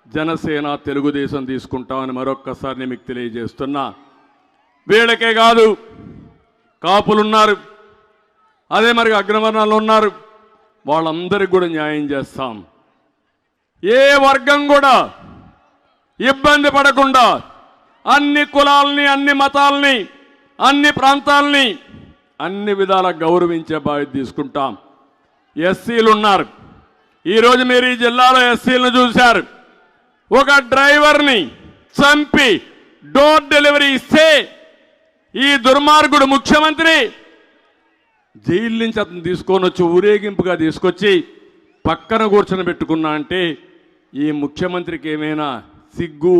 జనసేన తెలుగుదేశం తీసుకుంటామని మరొక్కసారి నేను మీకు తెలియజేస్తున్నా. వీళ్ళకే కాదు, కాపులున్నారు, అదే మరి అగ్రవర్ణాలు ఉన్నారు, వాళ్ళందరికీ కూడా న్యాయం చేస్తాం. ఏ వర్గం కూడా ఇబ్బంది పడకుండా అన్ని కులాలని, అన్ని మతాలని, అన్ని ప్రాంతాలని అన్ని విధాలా గౌరవించే బాధ్యత తీసుకుంటాం. ఎస్సీలు ఉన్నారు. ఈరోజు మీరు ఈ జిల్లాలో ఎస్సీలను చూశారు. ఒక డ్రైవర్ని చంపి డోర్ డెలివరీ ఇస్తే ఈ దుర్మార్గుడు ముఖ్యమంత్రి జైలు నుంచి అతను తీసుకొని వచ్చి ఊరేగింపుగా తీసుకొచ్చి పక్కన కూర్చొని పెట్టుకున్నా అంటే ఈ ముఖ్యమంత్రికి ఏమైనా సిగ్గు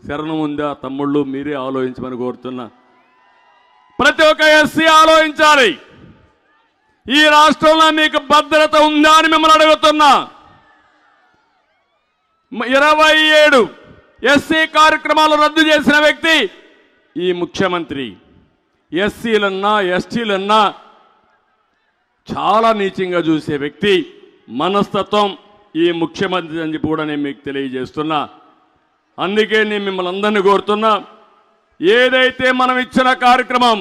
శరణం ఉందా? తమ్ముళ్ళు మీరే ఆలోచించమని కోరుతున్నా. ప్రతి ఒక్క ఎస్సీ ఆలోచించాలి. ఈ రాష్ట్రంలో మీకు భద్రత ఉందా అని మిమ్మల్ని అడుగుతున్నా. 27 ఎస్సీ కార్యక్రమాలు రద్దు చేసిన వ్యక్తి ఈ ముఖ్యమంత్రి. ఎస్సీలన్నా ఎస్టీలన్నా చాలా నీచంగా చూసే వ్యక్తి మనస్తత్వం ఈ ముఖ్యమంత్రి అని చెప్పి కూడా నేను మీకు తెలియజేస్తున్నా. అందుకే నేను మిమ్మల్ని అందరినీ కోరుతున్నా, ఏదైతే మనం ఇచ్చిన కార్యక్రమం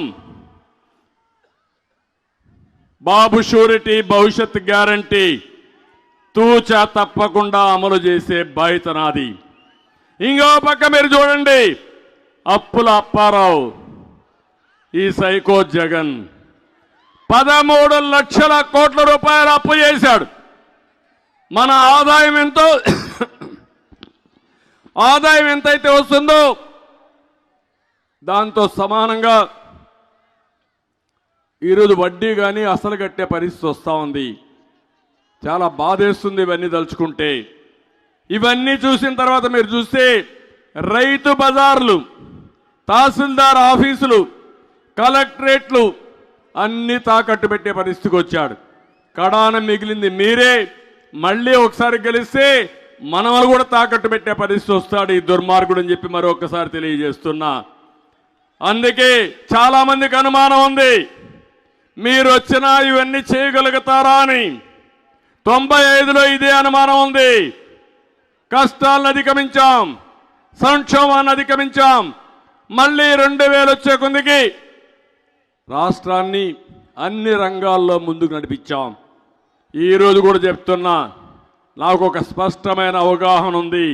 బాబు షూరిటీ భవిష్యత్ గ్యారంటీ తూచా తప్పకుండా అమలు చేసే బాధ్యత నాది. ఇంకో పక్క మీరు చూడండి, అప్పుల అప్పారావు, ఈ సైకో జగన్ 13 లక్షల కోట్ల రూపాయలు అప్పు చేశాడు. మన ఆదాయం ఎంతో ఆదాయం ఎంతైతే వస్తుందో దాంతో సమానంగా ఈరోజు వడ్డీ కానీ అసలు కట్టే పరిస్థితి వస్తూ ఉంది. చాలా బాధేస్తుంది ఇవన్నీ తలుచుకుంటే. ఇవన్నీ చూసిన తర్వాత మీరు చూస్తే రైతు బజార్లు, తహసీల్దార్ ఆఫీసులు, కలెక్టరేట్లు అన్ని తాకట్టు పెట్టే పరిస్థితికి వచ్చాడు. కడాన మిగిలింది మీరే. మళ్ళీ ఒకసారి గెలిస్తే మనవలు కూడా తాకట్టు పెట్టే పరిస్థితి వస్తాడు ఈ దుర్మార్గుడు అని చెప్పి మరొకసారి తెలియజేస్తున్నా. అందుకే చాలా మందికి అనుమానం ఉంది, మీరు వచ్చినా ఇవన్నీ చేయగలుగుతారా అని. 95లో ఇదే అనుమానం ఉంది. కష్టాలను అధిగమించాం, సంక్షోభాన్ని అధిగమించాం. మళ్ళీ 2000 వచ్చే కొందికి రాష్ట్రాన్ని అన్ని రంగాల్లో ముందుకు నడిపించాం. ఈరోజు కూడా చెప్తున్నా, నాకు ఒక స్పష్టమైన అవగాహన ఉంది.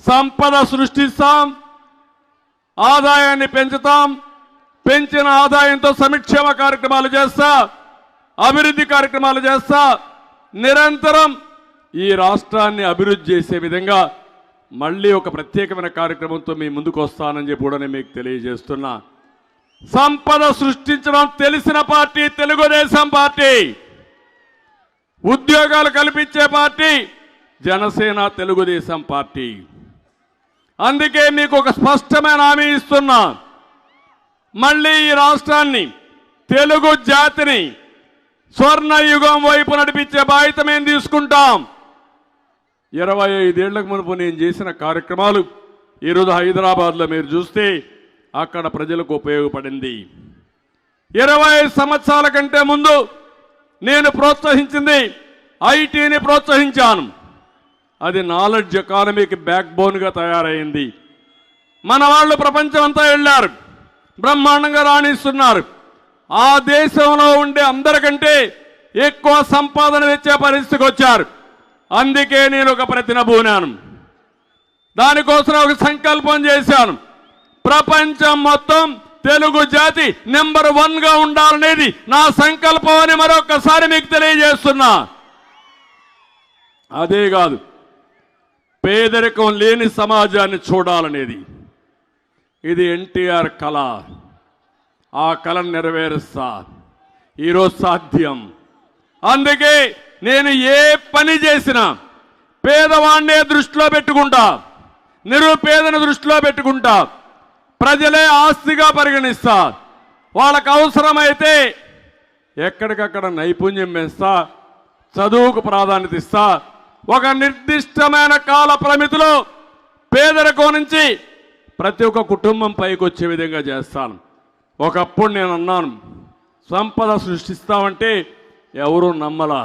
సంపద సృష్టిస్తాం, ఆదాయాన్ని పెంచుతాం, పెంచిన ఆదాయంతో సంక్షేమ కార్యక్రమాలు చేస్తా, అభివృద్ధి కార్యక్రమాలు చేస్తా, నిరంతరం ఈ రాష్ట్రాన్ని అభివృద్ధి చేసే విధంగా మళ్ళీ ఒక ప్రత్యేకమైన కార్యక్రమంతో మీ ముందుకు వస్తానని చెప్పి కూడా నేను మీకు తెలియజేస్తున్నా. సంపద సృష్టించడం తెలిసిన పార్టీ తెలుగుదేశం పార్టీ, ఉద్యోగాలు కల్పించే పార్టీ జనసేన తెలుగుదేశం పార్టీ. అందుకే మీకు ఒక స్పష్టమైన హామీ ఇస్తున్నా, మళ్ళీ ఈ రాష్ట్రాన్ని, తెలుగు జాతిని స్వర్ణయుగం వైపు నడిపించే బాధ్యత మేము తీసుకుంటాం. 25 ఏళ్లకు మునుపు నేను చేసిన కార్యక్రమాలు ఈరోజు హైదరాబాద్లో మీరు చూస్తే అక్కడ ప్రజలకు ఉపయోగపడింది. 20 సంవత్సరాల కంటే ముందు నేను ప్రోత్సహించింది ఐటీని ప్రోత్సహించాను. అది నాలెడ్జ్ ఎకానమీకి బ్యాక్ బోన్గా తయారైంది. మన వాళ్ళు ప్రపంచం అంతా వెళ్ళారు, బ్రహ్మాండంగా రాణిస్తున్నారు. ఆ దేశంలో ఉండే అందరికంటే ఎక్కువ సంపాదన తెచ్చే పరిస్థితికి వచ్చారు. అందుకే నేను ఒక ప్రతినబూనాను, దానికోసం ఒక సంకల్పం చేశాను. ప్రపంచం మొత్తం తెలుగు జాతి నెంబర్ 1గా ఉండాలనేది నా సంకల్పం అని మరొకసారి మీకు తెలియజేస్తున్నా. అదే కాదు, పేదరికం లేని సమాజాన్ని చూడాలనేది ఇది ఎన్టీఆర్ కళ. ఆ కళను నెరవేరుస్తా. ఈరోజు సాధ్యం. అందుకే నేను ఏ పని చేసినా పేదవాడినే దృష్టిలో పెట్టుకుంటా, నిరుపేదను దృష్టిలో పెట్టుకుంటా, ప్రజలే ఆస్తిగా పరిగణిస్తా. వాళ్ళకు అవసరమైతే ఎక్కడికక్కడ నైపుణ్యం పెంచుతా, చదువుకు ప్రాధాన్యత ఇస్తా. ఒక నిర్దిష్టమైన కాల పరిమితిలో పేదరికం నుంచి ప్రతి ఒక్క కుటుంబం పైకి వచ్చే విధంగా చేస్తాను. ఒకప్పుడు నేను అన్నాను, సంపద సృష్టిస్తామంటే ఎవరూ నమ్మలా.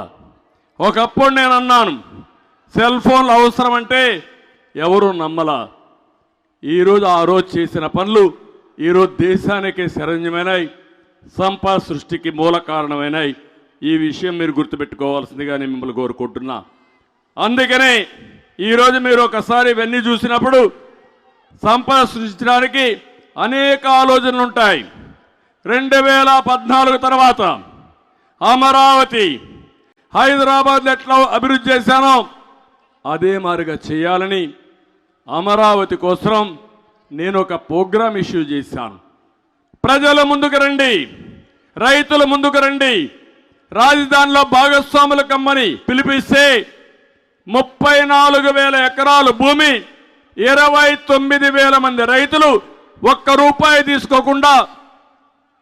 ఒకప్పుడు నేను అన్నాను, సెల్ ఫోన్లు అవసరం అంటే ఎవరూ నమ్మలా. ఈరోజు ఆ రోజు చేసిన పనులు ఈరోజు దేశానికి శరణ్యమైనాయి, సంపద సృష్టికి మూల కారణమైనాయి. ఈ విషయం మీరు గుర్తుపెట్టుకోవాల్సిందిగా నేను మిమ్మల్ని కోరుకుంటున్నా. అందుకనే ఈరోజు మీరు ఒకసారి ఇవన్నీ చూసినప్పుడు సంపద సృష్టించడానికి అనేక ఆలోచనలు ఉంటాయి. 2014 తర్వాత అమరావతి, హైదరాబాద్లో ఎట్లా అభివృద్ధి చేశానో అదే మాదిరిగా చేయాలని అమరావతి కోసం నేను ఒక ప్రోగ్రాం ఇష్యూ చేశాను. ప్రజల ముందుకు రండి, రైతుల ముందుకు రండి, రాజధానిలో భాగస్వాములు కమ్మని పిలిపిస్తే 34,000 ఎకరాలు భూమి, 29,000 మంది రైతులు ₹1 తీసుకోకుండా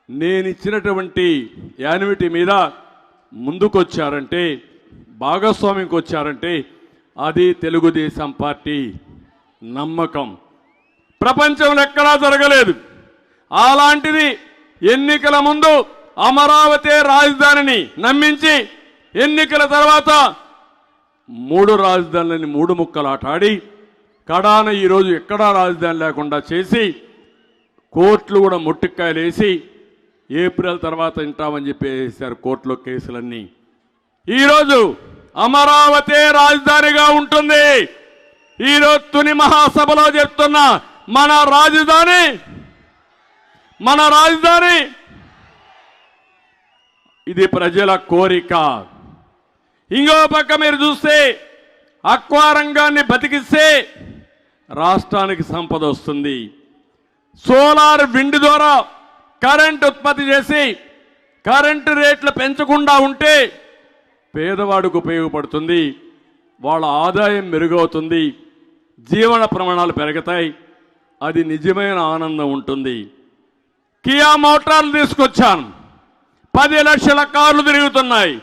నేను ఇచ్చినటువంటి యాన్యుటీ మీద ముందుకొచ్చారంటే, భాగస్వామ్యంకి వచ్చారంటే అది తెలుగుదేశం పార్టీ నమ్మకం. ప్రపంచంలో ఎక్కడా జరగలేదు. అలాంటిది ఎన్నికల ముందు అమరావతి రాజధానిని నమ్మించి ఎన్నికల తర్వాత 3 రాజధానులని 3 ముక్కలాటాడి కడాన ఈరోజు ఎక్కడా రాజధాని లేకుండా చేసి కోర్టులు కూడా ముట్టికాయలేసి ఏప్రిల్ తర్వాత వింటామని చెప్పి వేశారు కోర్టులో కేసులన్నీ. ఈరోజు అమరావతి రాజధానిగా ఉంటుంది. ఈరోజు తుని మహాసభలో చెప్తున్న మన రాజధాని ఇది ప్రజల కోరిక. ఇంకో పక్క మీరు చూస్తే అక్వా రంగాన్ని బతికిస్తే రాష్ట్రానికి సంపద వస్తుంది. సోలార్ విండ్ ద్వారా కరెంట్ ఉత్పత్తి చేసి కరెంటు రేట్లు పెంచకుండా ఉంటే పేదవాడికి ఉపయోగపడుతుంది, వాళ్ళ ఆదాయం మెరుగవుతుంది, జీవన ప్రమాణాలు పెరుగుతాయి, అది నిజమైన ఆనందం ఉంటుంది. కియా మోటార్లు తీసుకొచ్చాను, 10 లక్షల కార్లు తిరుగుతున్నాయి.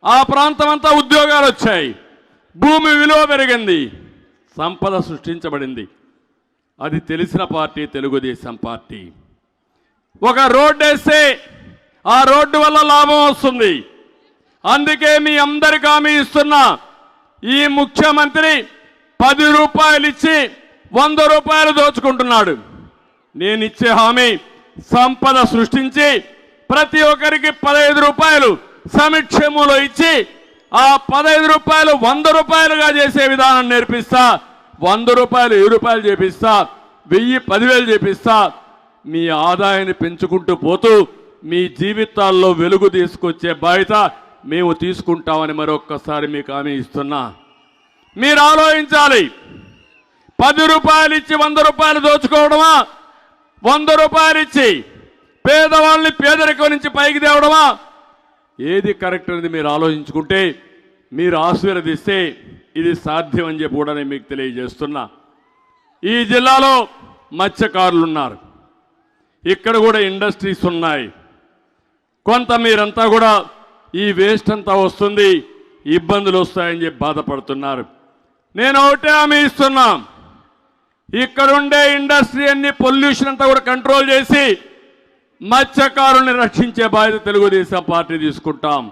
ఆ ప్రాంతం అంతా ఉద్యోగాలు వచ్చాయి, భూమి విలువ పెరిగింది, సంపద సృష్టించబడింది. అది తెలిసిన పార్టీ తెలుగుదేశం పార్టీ. ఒక రోడ్డు వేస్తే ఆ రోడ్డు వల్ల లాభం వస్తుంది. అందుకే మీ అందరికీ హామీ ఇస్తున్నా, ఈ ముఖ్యమంత్రి 10 రూపాయలు ఇచ్చి 100 రూపాయలు దోచుకుంటున్నాడు. నేను ఇచ్చే హామీ సంపద సృష్టించి ప్రతి ఒక్కరికి 15 రూపాయలు సమక్షంలో ఇచ్చి ఆ 15 రూపాయలు 100 రూపాయలుగా చేసే విధానం నేర్పిస్తా. 100 రూపాయలు 7 రూపాయలు చేపిస్తా, 1000 10,000 చేపిస్తా. మీ ఆదాయాన్ని పెంచుకుంటూ పోతూ మీ జీవితాల్లో వెలుగు తీసుకొచ్చే బాధ్యత మేము తీసుకుంటామని మరొక్కసారి మీకు హామీ ఇస్తున్నా. మీరు ఆలోచించాలి, 10 రూపాయలు ఇచ్చి 100 రూపాయలు దోచుకోవడమా, 100 రూపాయలు ఇచ్చి పేదవాళ్ళని పేదరికం నుంచి పైకి తేవడమా? ఏది కరెక్ట్ అనేది మీరు ఆలోచించుకుంటే, మీరు ఆశీర్వదిస్తే ఇది సాధ్యం అని చెప్పి కూడా నేను మీకు తెలియజేస్తున్నా. ఈ జిల్లాలో మత్స్యకారులు ఉన్నారు, ఇక్కడ కూడా ఇండస్ట్రీస్ ఉన్నాయి. కొంత మీరంతా కూడా ఈ వేస్ట్ అంతా వస్తుంది, ఇబ్బందులు వస్తాయని చెప్పి బాధపడుతున్నారు. నేను ఒకటే హామీ ఇస్తున్నా, ఇక్కడుండే ఇండస్ట్రీ అన్ని పొల్యూషన్ అంతా కూడా కంట్రోల్ చేసి మత్స్యకారుల్ని రక్షించే బాధ్యత తెలుగుదేశం పార్టీ తీసుకుంటాం.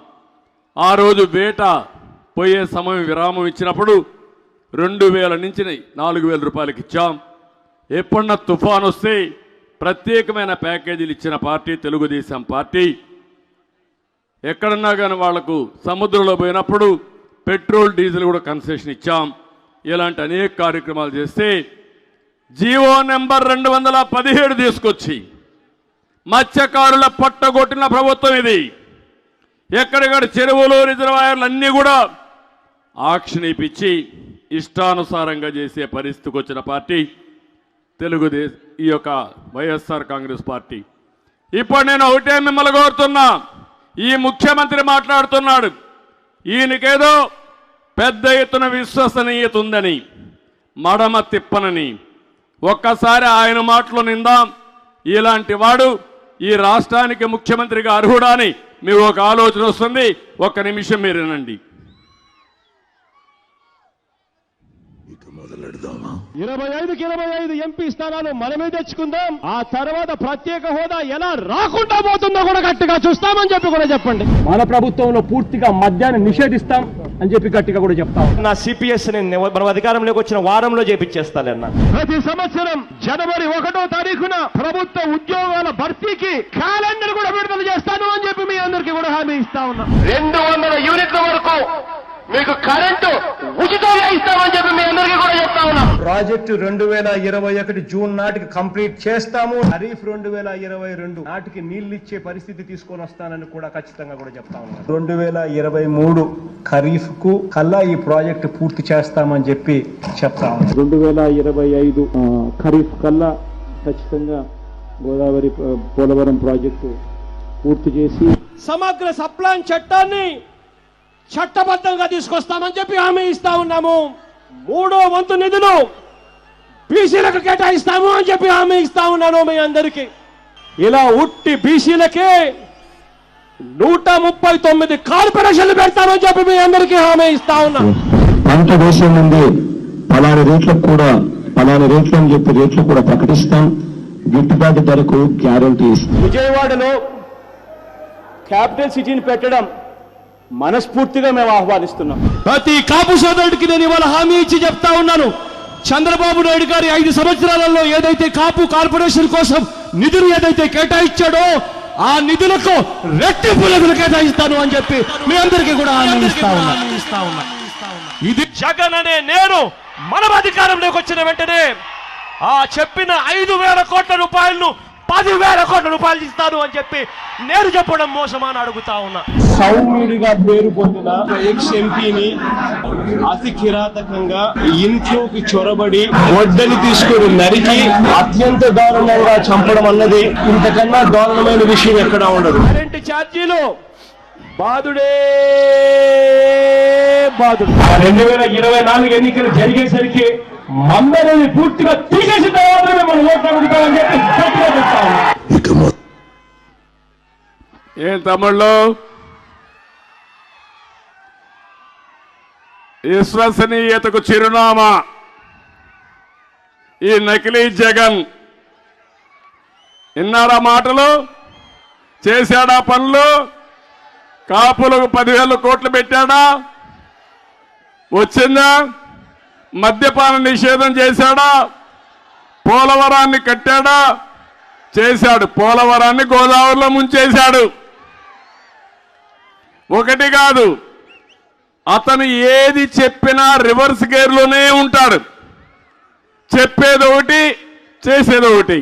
ఆ రోజు వేట పోయే సమయం విరామం ఇచ్చినప్పుడు 2,000 నుంచి 4,000 రూపాయలకి ఇచ్చాం. ఎప్పుడన్నా తుఫాన్ వస్తే ప్రత్యేకమైన ప్యాకేజీలు ఇచ్చిన పార్టీ తెలుగుదేశం పార్టీ. ఎక్కడన్నా కానీ వాళ్లకు సముద్రంలో పోయినప్పుడు పెట్రోల్ డీజిల్ కూడా కన్సెషన్ ఇచ్చాం. ఇలాంటి అనేక కార్యక్రమాలు చేస్తే జీవో నెంబర్ 217 తీసుకొచ్చి మత్స్యకారుల పట్టగొట్టిన ప్రభుత్వం ఇది. ఎక్కడెక్కడ చెరువులు రిజర్వాయర్లు అన్నీ కూడా ఆక్షన్ ఇప్పించి ఇష్టానుసారంగా చేసే పరిస్థితికి వచ్చిన పార్టీ తెలుగుదేశం, ఈ యొక్క వైఎస్ఆర్ కాంగ్రెస్ పార్టీ. ఇప్పుడు నేను ఒకటే మిమ్మల్ని కోరుతున్నా, ఈ ముఖ్యమంత్రి మాట్లాడుతున్నాడు, ఈయనకేదో పెద్ద ఎత్తున విశ్వసనీయత ఉందని, మడమ తిప్పనని. ఒక్కసారి ఆయన మాటలు నిందాం. ఇలాంటి వాడు ఈ రాష్ట్రానికి ముఖ్యమంత్రిగా అర్హుడా అని మీకు ఒక ఆలోచన వస్తుంది. ఒక్క నిమిషం మీరు వినండి. 25కి 25 ఎంపీ స్థానాలు మనమే తెచ్చుకుందాం. ఆ తర్వాత ప్రత్యేక హోదా ఎలా రాకుండా పోతుందో కూడా గట్టిగా చూస్తామని చెప్పి కూడా చెప్పండి. మన ప్రభుత్వంలో పూర్తిగా మద్యాన్ని నిషేధిస్తాం అని చెప్పి గట్టిగా కూడా చెప్తాం. నా సిపిఎస్ మనం అధికారంలోకి వచ్చిన వారంలో చేపించేస్తానన్నా. ప్రతి సంవత్సరం జనవరి 1వ తారీఖున ప్రభుత్వ ఉద్యోగాల భర్తీకి క్యాలెండర్ కూడా విడుదల చేస్తాను అని చెప్పి మీ అందరికీ కూడా హామీ ఇస్తా ఉన్నా. 200 యూనిట్ల వరకు మీకు కరెంటు ఉచితంగా ఇస్తామని చెప్పి మీ అందరికీ కూడా చెప్తా ఉన్నాం. ప్రాజెక్టు 2021 జూన్ నాటికి కంప్లీట్ చేస్తాము. ఖరీఫ్ 2022 నాటికి నీళ్లు ఇచ్చే పరిస్థితి తీసుకొని వస్తానని కూడా ఖచ్చితంగా కూడా చెప్తా ఉన్నాం. 2023 ఖరీఫ్ కు కల్లా ఈ ప్రాజెక్టు పూర్తి చేస్తామని చెప్పి చెప్తా ఉన్నాం. 2025 ఖరీఫ్ కల్లా ఖచ్చితంగా గోదావరి పోలవరం ప్రాజెక్టు పూర్తి చేసి సమగ్ర సప్లాన్ చట్టాన్ని చట్టబద్ధంగా తీసుకొస్తామని చెప్పి హామీ ఇస్తా ఉన్నాము. 3వ వంతు నిధులు బీసీలకు కేటాయిస్తాము అని చెప్పి హామీ ఇస్తా ఉన్నాను మీ అందరికీ. ఇలా ఉట్టి బీసీలకే 139 కార్పొరేషన్లు పెడతామని చెప్పి మీ అందరికీ హామీ ఇస్తా ఉన్నాం. పంట వేసే ముందే పలాని రేట్లకు కూడా పలాని రేట్లు అని చెప్పి రేట్లు కూడా ప్రకటిస్తాం. గిట్టుబాటు ధరకు గ్యారంటీ ఇస్తుంది. విజయవాడలో క్యాపిటల్ సిటీని పెట్టడం మనస్ఫూర్తిగా మేము ఆహ్వానిస్తున్నాం. ప్రతి కాపు సోదరుడికి నేను ఇవాళ హామీ ఇచ్చి చెప్తా ఉన్నాను, చంద్రబాబు నాయుడు గారి 5 సంవత్సరాలలో ఏదైతే కాపు కార్పొరేషన్ కోసం నిధులు ఏదైతే కేటాయించాడో ఆ నిధులకు రెట్టింపు నిధులు కేటాయిస్తాను అని చెప్పి మీ అందరికీ కూడా హామీ ఇస్తా ఉన్నా. ఇది జగన్ అనే నేను మనం అధికారంలోకి వచ్చిన వెంటనే ఆ చెప్పిన 5,000 కోట్ల రూపాయలను 10,000 కోట్ల రూపాయలు ఇస్తాను అని చెప్పి నేను చెప్పడం మోసమా అని అడుగుతా ఉన్నా. సౌమ్యుడిగా పేరు పొందిన ఎక్స్ ఎంపీని అతి కిరాతకంగా ఇంట్లోకి చొరబడి వడ్డని తీసుకుని నరికి అత్యంత దారుణంగా చంపడం అన్నది ఇంతకన్నా దారుణమైన విషయం ఎక్కడా ఉండదు. కరెంటు ఛార్జీలు బాధుడే బాధుడు. 2024 ఎన్నికలు జరిగేసరికి మందరిని పూర్తిగా తీసేసిన తర్వాత మనం ఓట్లు అడుగుతామని చెప్పి గట్టిగా చెప్తాము. ఏం తమ్ముళ్ళు, విశ్వసనీయతకు చిరునామా ఈ నకిలీ జగన్. విన్నారా మాటలు? చేశాడా పనులు? కాపులకు 10,000 కోట్లు పెట్టాడా? వచ్చిందా? మద్యపాన నిషేధం చేశాడా? పోలవరాన్ని కట్టాడా? చేశాడు. పోలవరాన్ని గోదావరిలో ముంచేశాడు. ఒకటి కాదు, అతను ఏది చెప్పినా రివర్స్ గేర్లోనే ఉంటాడు. చెప్పేది ఒకటి, చేసేది ఒకటి.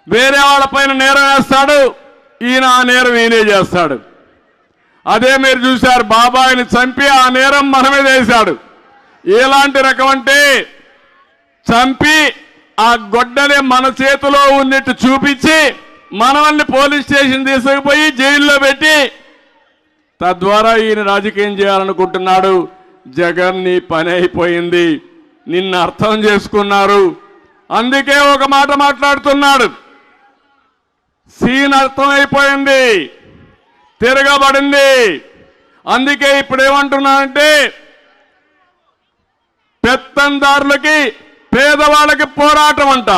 వేరే వాళ్ళపైన నేరం వేస్తాడు, ఈయన ఆ నేరం ఈయనే చేస్తాడు. అదే మీరు చూశారు, బాబాయిని చంపి ఆ నేరం మన మీద వేశాడు. ఎలాంటి రకం అంటే, చంపి ఆ గొడ్డనే మన చేతిలో ఉన్నట్టు చూపించి మనల్ని పోలీస్ స్టేషన్ తీసుకుపోయి జైల్లో పెట్టి తద్వారా ఈయన రాజకీయం చేయాలనుకుంటున్నాడు. జగన్ నీ పని అయిపోయింది, నిన్ను అర్థం చేసుకున్నారు. అందుకే ఒక మాట మాట్లాడుతున్నాడు. సీన్ అర్థమైపోయింది, తిరగబడింది. అందుకే ఇప్పుడు ఏమంటున్నానంటే, పెత్తందారులకి పేదవాళ్ళకి పోరాటం అంట.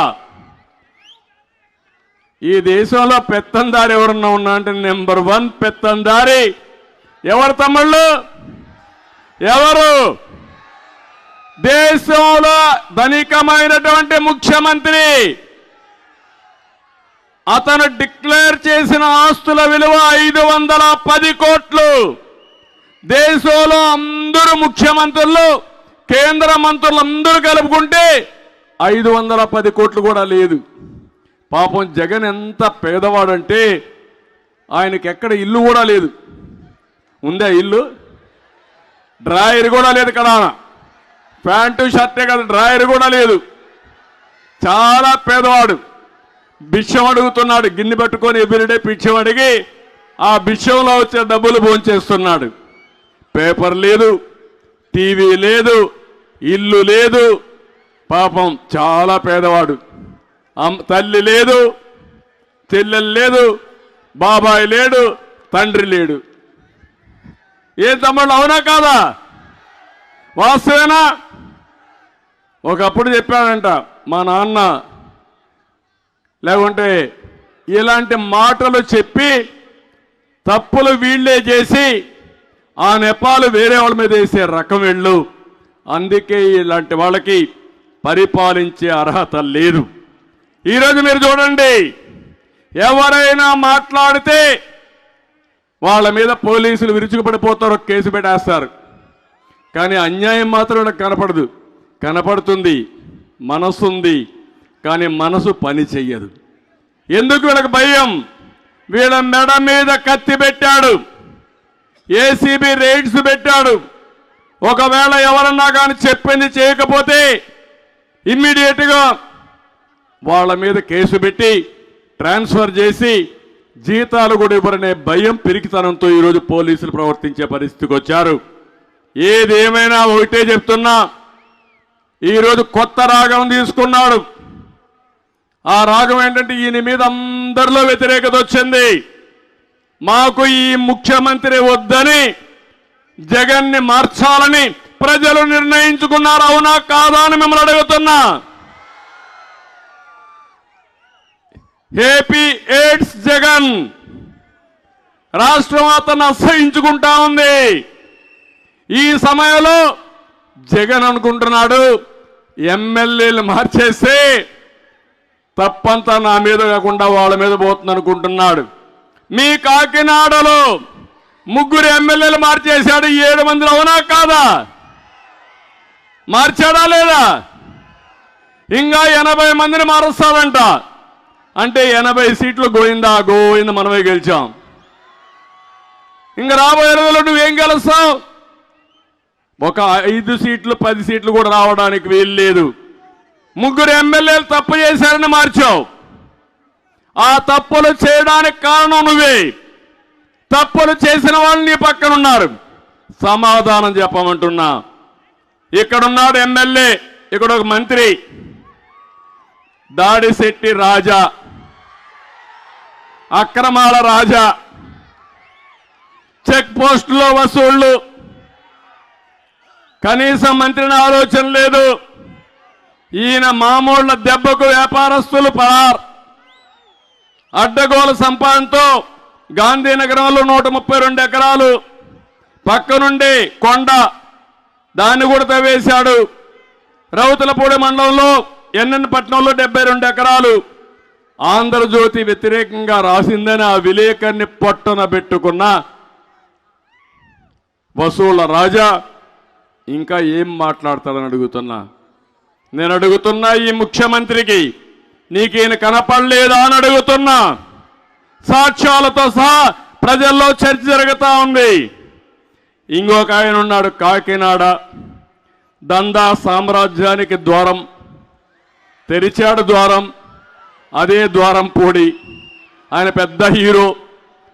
ఈ దేశంలో పెత్తందారి ఎవరన్నా ఉన్నా అంటే నెంబర్ 1 పెత్తందారి ఎవరు తమ్ముళ్ళు? ఎవరు? దేశంలో ధనికమైనటువంటి ముఖ్యమంత్రి. అతను డిక్లేర్ చేసిన ఆస్తుల విలువ 510 కోట్లు. దేశంలో అందరూ ముఖ్యమంత్రులు, కేంద్ర మంత్రులు అందరూ కలుపుకుంటే 510 కోట్లు కూడా లేదు. పాపం జగన్ ఎంత పేదవాడంటే ఆయనకి ఎక్కడ ఇల్లు కూడా లేదు. ఉందా ఇల్లు? డ్రాయర్ కూడా లేదు కదా, ప్యాంటు షర్టే కదా, డ్రాయర్ కూడా లేదు. చాలా పేదవాడు. భిక్షం అడుగుతున్నాడు, గిన్నె పట్టుకొని ఎవ్రీడే భిక్షం అడిగి ఆ భిక్షంలో వచ్చే డబ్బులు భోంచేస్తున్నాడు. పేపర్ లేదు, టీవీ లేదు, ఇల్లు లేదు. పాపం చాలా పేదవాడు. తల్లి లేదు, చెల్లెలు లేదు, బాబాయ్ లేడు, తండ్రి లేడు. ఏం తమ్ముళ్ళు, అవునా కాదా? వాస్తవేనా? ఒకప్పుడు చెప్పాడంట మా నాన్న, లేకుంటే ఇలాంటి మాటలు చెప్పి తప్పులు వీళ్ళే చేసి ఆ నెపాలు వేరే వాళ్ళ మీద వేసే రకం వెళ్ళు. అందుకే ఇలాంటి వాళ్ళకి పరిపాలించే అర్హత లేదు. ఈరోజు మీరు చూడండి, ఎవరైనా మాట్లాడితే వాళ్ళ మీద పోలీసులు విరుచుకుపడిపోతారు, కేసు పెట్టేస్తారు. కానీ అన్యాయం మాత్రం నాకు కనపడదు. కనపడుతుంది, మనసు ఉంది, కానీ మనసు పని చెయ్యదు. ఎందుకు? వీళ్ళకి భయం. వీళ్ళ మెడ మీద కత్తి పెట్టాడు, ఏసీబీ రైడ్స్ పెట్టాడు. ఒకవేళ ఎవరన్నా కానీ చెప్పింది చేయకపోతే ఇమ్మీడియట్గా వాళ్ళ మీద కేసు పెట్టి ట్రాన్స్ఫర్ చేసి జీతాలు కూడా ఇవ్వరనే భయం, పిరికితనంతో ఈరోజు పోలీసులు ప్రవర్తించే పరిస్థితికి వచ్చారు. ఏదేమైనా ఒకటే చెప్తున్నా, ఈరోజు కొత్త రాగం తీసుకున్నాడు. ఆ రాగం ఏంటంటే, ఈయన మీద అందరిలో వ్యతిరేకత వచ్చింది. మాకు ఈ ముఖ్యమంత్రి వద్దని, జగన్ని మార్చాలని ప్రజలు నిర్ణయించుకున్నారు. అవునా కాదా అని మిమ్మల్ని అడుగుతున్నా. ఏపీ ఎయిడ్స్ జగన్ రాష్ట్రం అతను అసహించుకుంటా ఉంది. ఈ సమయంలో జగన్ అనుకుంటున్నాడు ఎమ్మెల్యేలు మార్చేస్తే తప్పంతా నా మీద కాకుండా వాళ్ళ మీద పోతుంది అనుకుంటున్నాడు. మీ కాకినాడలో 3 ఎమ్మెల్యేలు మార్చేశాడు, 7 మందిలో, అవునా కాదా? మార్చాడా లేదా? ఇంకా 80 మందిని మారుస్తాడంట. అంటే 80 సీట్లు గోయిందా గోవింద మనమే గెలిచాం. ఇంకా రాబోయే రోజుల్లో నువ్వేం గెలుస్తావు? ఒక 5 సీట్లు 10 సీట్లు కూడా రావడానికి వీలు లేదు. 3 ఎమ్మెల్యేలు తప్పు చేశారని మార్చావు. ఆ తప్పులు చేయడానికి కారణం నువ్వే. తప్పులు చేసిన వాళ్ళు నీ పక్కన ఉన్నారు. సమాధానం చెప్పమంటున్నా. ఇక్కడున్నాడు ఎమ్మెల్యే, ఇక్కడ ఒక మంత్రి దాడిశెట్టి రాజా, అక్రమాల రాజా, చెక్ పోస్టులో వసూళ్లు, కనీసం మంత్రిని ఆలోచన లేదు. ఈయన మామూళ్ల దెబ్బకు వ్యాపారస్తులు పరార్. అడ్డగోలు సంపాదనతో గాంధీనగరంలో 132 ఎకరాలు, పక్కనుండి కొండ, దాన్ని కూడా తవ్వేశాడు. రౌతులపూడి మండలంలో ఎన్నెన్నపట్నంలో 72 ఎకరాలు. ఆంధ్రజ్యోతి వ్యతిరేకంగా రాసిందని ఆ విలేకరిని పొట్టన పెట్టుకున్న వసూళ్ల రాజా ఇంకా ఏం మాట్లాడతాడని అడుగుతున్నా. నేను అడుగుతున్నా ఈ ముఖ్యమంత్రికి, నీకు ఈయన కనపడలేదా అని అడుగుతున్నా. సాక్ష్యాలతో సహా ప్రజల్లో చర్చ జరుగుతూ ఉంది. ఇంకొక ఆయన ఉన్నాడు కాకినాడ, దందా సామ్రాజ్యానికి ద్వారం తెరిచాడు. ద్వారం, అదే ద్వారం పూడి. ఆయన పెద్ద హీరో.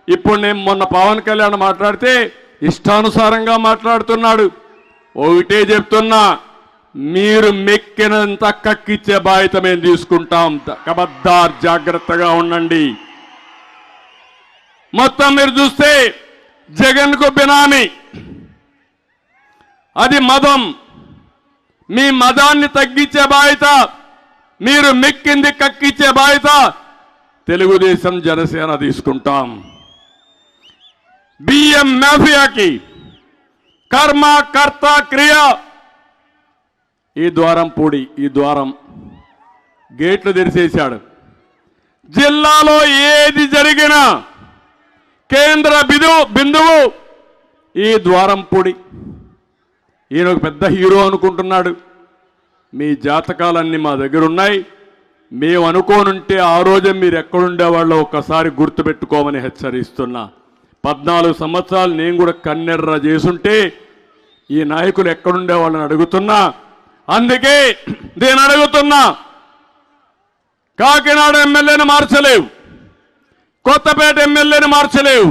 ఇప్పుడు నేను మొన్న పవన్ కళ్యాణ్ మాట్లాడితే ఇష్టానుసారంగా మాట్లాడుతున్నాడు. ఒకటే చెప్తున్నా, మీరు మెక్కినంత కక్కిచ్చే బాధ్యత మేము తీసుకుంటాం. కబద్దార్, జాగ్రత్తగా ఉండండి. మొత్తం మీరు చూస్తే జగన్ కు బినామీ, అది మదం. మీ మదాన్ని తగ్గించే బాధ్యత, మీరు మెక్కింది కక్కిచ్చే బాధ్యత తెలుగుదేశం జనసేన తీసుకుంటాం. బియ్యం మాఫియాకి కర్మ కర్త క్రియ. ఈ ద్వారం పూడి, ఈ ద్వారం గేట్లు తెరిచేశాడు. జిల్లాలో ఏది జరిగినా కేంద్ర బిందువు ఈ ద్వారం పూడి. ఈయన ఒక పెద్ద హీరో అనుకుంటున్నాడు. మీ జాతకాలన్నీ మా దగ్గర ఉన్నాయి. మేము అనుకోనుంటే ఆ రోజే మీరు ఎక్కడుండేవాళ్ళో ఒక్కసారి గుర్తుపెట్టుకోమని హెచ్చరిస్తున్నా. 14 సంవత్సరాలు నేను కూడా కన్నెర్ర చేసుంటే ఈ నాయకులు ఎక్కడుండేవాళ్ళని అడుగుతున్నా. అందుకే నేను అడుగుతున్నా, కాకినాడ ఎమ్మెల్యేని మార్చలేవు, కొత్తపేట ఎమ్మెల్యేని మార్చలేవు,